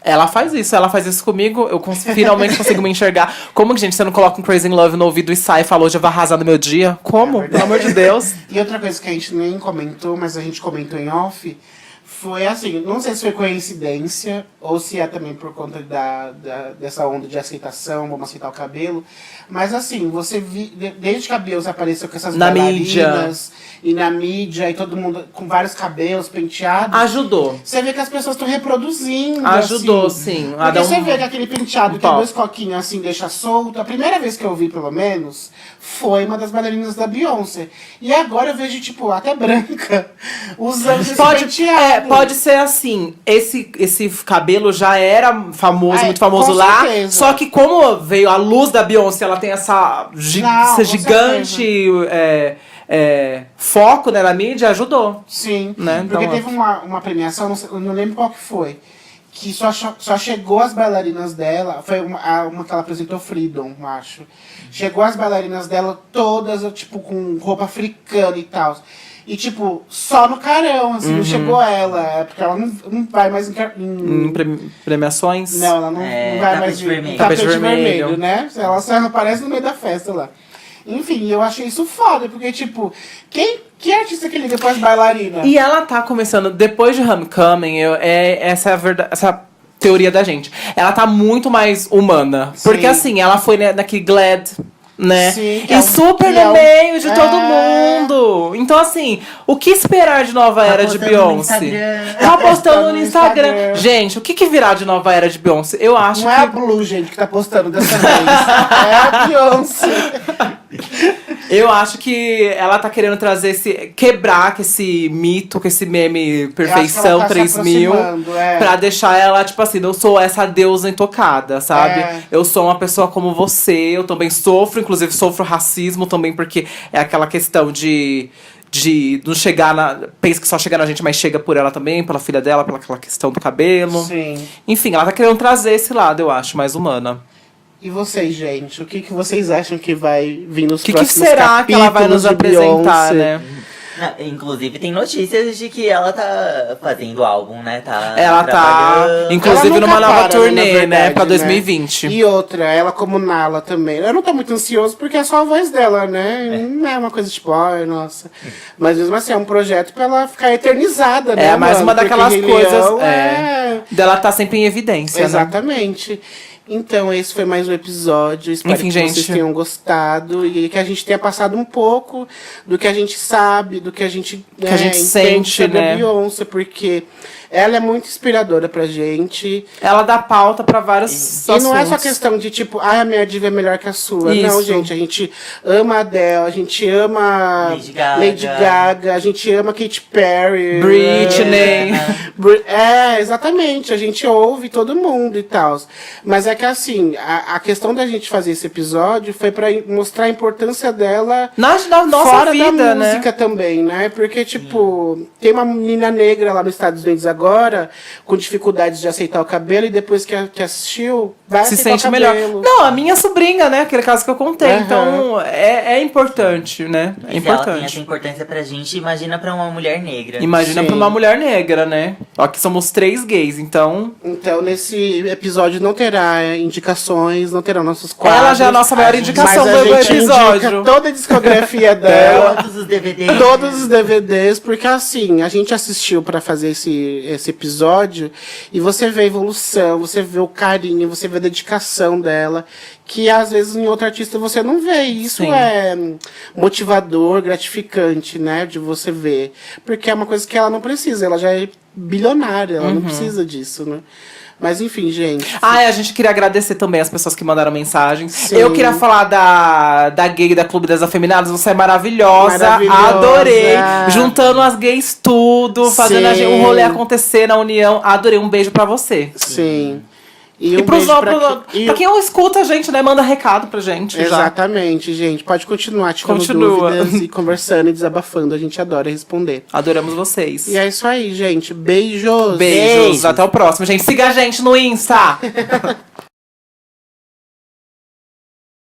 Ela faz isso comigo, eu finalmente consigo me enxergar. Como que, gente, você não coloca um Crazy in Love no ouvido e sai e fala, hoje eu vou arrasar no meu dia? Como? Pelo amor de Deus. E outra coisa que a gente nem comentou, mas a gente comentou em off, foi assim, não sei se foi coincidência ou se é também por conta dessa onda de aceitação, vamos aceitar o cabelo. Mas assim, desde que a Beyoncé apareceu com essas Na bailarinas e na mídia e todo mundo com vários cabelos penteados. Ajudou. Você vê que as pessoas estão reproduzindo. Ajudou, assim. sim. Porque você vê que aquele penteado que top. dois coquinhos assim deixa solto. A primeira vez que eu vi, pelo menos, foi uma das bailarinas da Beyoncé. E agora eu vejo, tipo, até branca, usando esse penteado. Pode ser assim, esse cabelo já era famoso, muito famoso com lá. certeza. Só que como veio a luz da Beyoncé, ela tem essa com gigante foco, né, na mídia, ajudou. Sim, Né? porque Então, teve uma premiação, eu não lembro qual que foi, que só chegou as bailarinas dela, foi uma que ela apresentou Freedom, eu acho. Chegou as bailarinas dela todas, tipo, com roupa africana e tal. E, tipo, só no carão, assim, não chegou ela. Porque ela não vai mais Em premiações. Não, ela não vai tapete mais vermelho. tapete Tapete vermelho. vermelho, né? Ela só aparece no meio da festa lá. Enfim, eu achei isso foda, porque, tipo, que artista que liga pras bailarinas? E ela tá começando, depois de Homecoming, essa é a verdade. Essa teoria da gente. Ela tá muito mais humana. Sim. Porque assim, ela foi naquele Glad, né? Sim, E super no meio de todo É. mundo. Então, assim, o que esperar de nova era de postando no Beyoncé? Instagram. Tá postando no no Instagram. Instagram. Gente, o que virá de nova era de Beyoncé? Eu acho Não que. é a Blue, gente, que tá postando dessa vez. É a Beyoncé. Eu acho que ela tá querendo trazer quebrar com esse mito, com esse meme Perfeição tá se 3000, aproximando, pra deixar ela, tipo assim, não sou essa deusa intocada, sabe? É. Eu sou uma pessoa como você, eu também sofro, inclusive sofro racismo também, porque é aquela questão de não chegar pensa que só chega na gente, mas chega por ela também, pela filha dela, pela aquela questão do cabelo. Sim. Enfim, ela tá querendo trazer esse lado, eu acho, mais humana. E vocês, gente? O que vocês acham que vai vir nos O que próximos será que ela vai capítulos nos de apresentar, Beyoncé? né? Inclusive tem notícias de que ela tá fazendo álbum, né? Ela tá, trabalhando. inclusive, Ela nunca numa nova para, turnê, na verdade, né? Pra né? 2020. E outra, ela como Nala também. Eu não tô muito ansioso porque é só a voz dela, né? Não é uma coisa tipo, ai, nossa. Mas mesmo assim, é um projeto pra ela ficar eternizada, né? É, mais mano? uma Porque daquelas Rei coisas Leão dela tá sempre em evidência, né? Exatamente. Então, esse foi mais um episódio. Espero Enfim, que gente. vocês tenham gostado e que a gente tenha passado um pouco do que a gente sabe, do que a gente, a gente entende sente, sobre né? a Beyoncé, porque ela é muito inspiradora pra gente. Ela dá pauta pra vários E assuntos. não é só questão de tipo, a minha diva é melhor que a sua. Isso. Não, gente, a gente ama a Adele, a gente ama Lady Gaga. a gente ama Katy Perry. Britney. Exatamente, a gente ouve todo mundo e tal. Mas é que assim, a questão da gente fazer esse episódio foi pra mostrar a importância dela Na nossa fora vida, da né? música também, né? Porque, tipo, tem uma menina negra lá nos Estados Unidos agora, com dificuldades de aceitar o cabelo, e depois que assistiu, vai Se aceitar sente o melhor. cabelo. Não, a minha sobrinha, né? Aquele caso que eu contei. Aham. Então, é importante, né? É Se ela tem essa importante. importância pra gente, imagina pra uma mulher negra. Imagina Sim. pra uma mulher negra, né? Ó, que somos 3 gays, então... Então, nesse episódio não terá indicações, não terá nossos quadros. Ela já é a nossa maior indicação mas a do gente episódio. indica toda a discografia dela. Todos os DVDs. Todos os DVDs, porque assim, a gente assistiu pra fazer esse episódio e você vê a evolução, você vê o carinho, você vê a dedicação dela, que às vezes em outro artista você não vê. E isso Sim. é motivador, gratificante, né, de você ver. Porque é uma coisa que ela não precisa, ela já é bilionária, ela não precisa disso, né. Mas enfim, gente. Ah, e a gente queria agradecer também as pessoas que mandaram mensagens. Sim. Eu queria falar da gay da Clube das Afeminadas. Você é maravilhosa. Maravilhosa. Adorei. Juntando as gays tudo, fazendo Sim. um rolê acontecer na união. Adorei. Um beijo pra você. Sim. E E um pros beijo pra quem escuta a gente, né? Manda recado pra gente. Já. Exatamente, gente. Pode continuar tirando Continua. dúvidas e conversando e desabafando. A gente adora responder. Adoramos vocês. E é isso aí, gente. Beijos! Beijos. Até o próximo, gente. Siga a gente no Insta.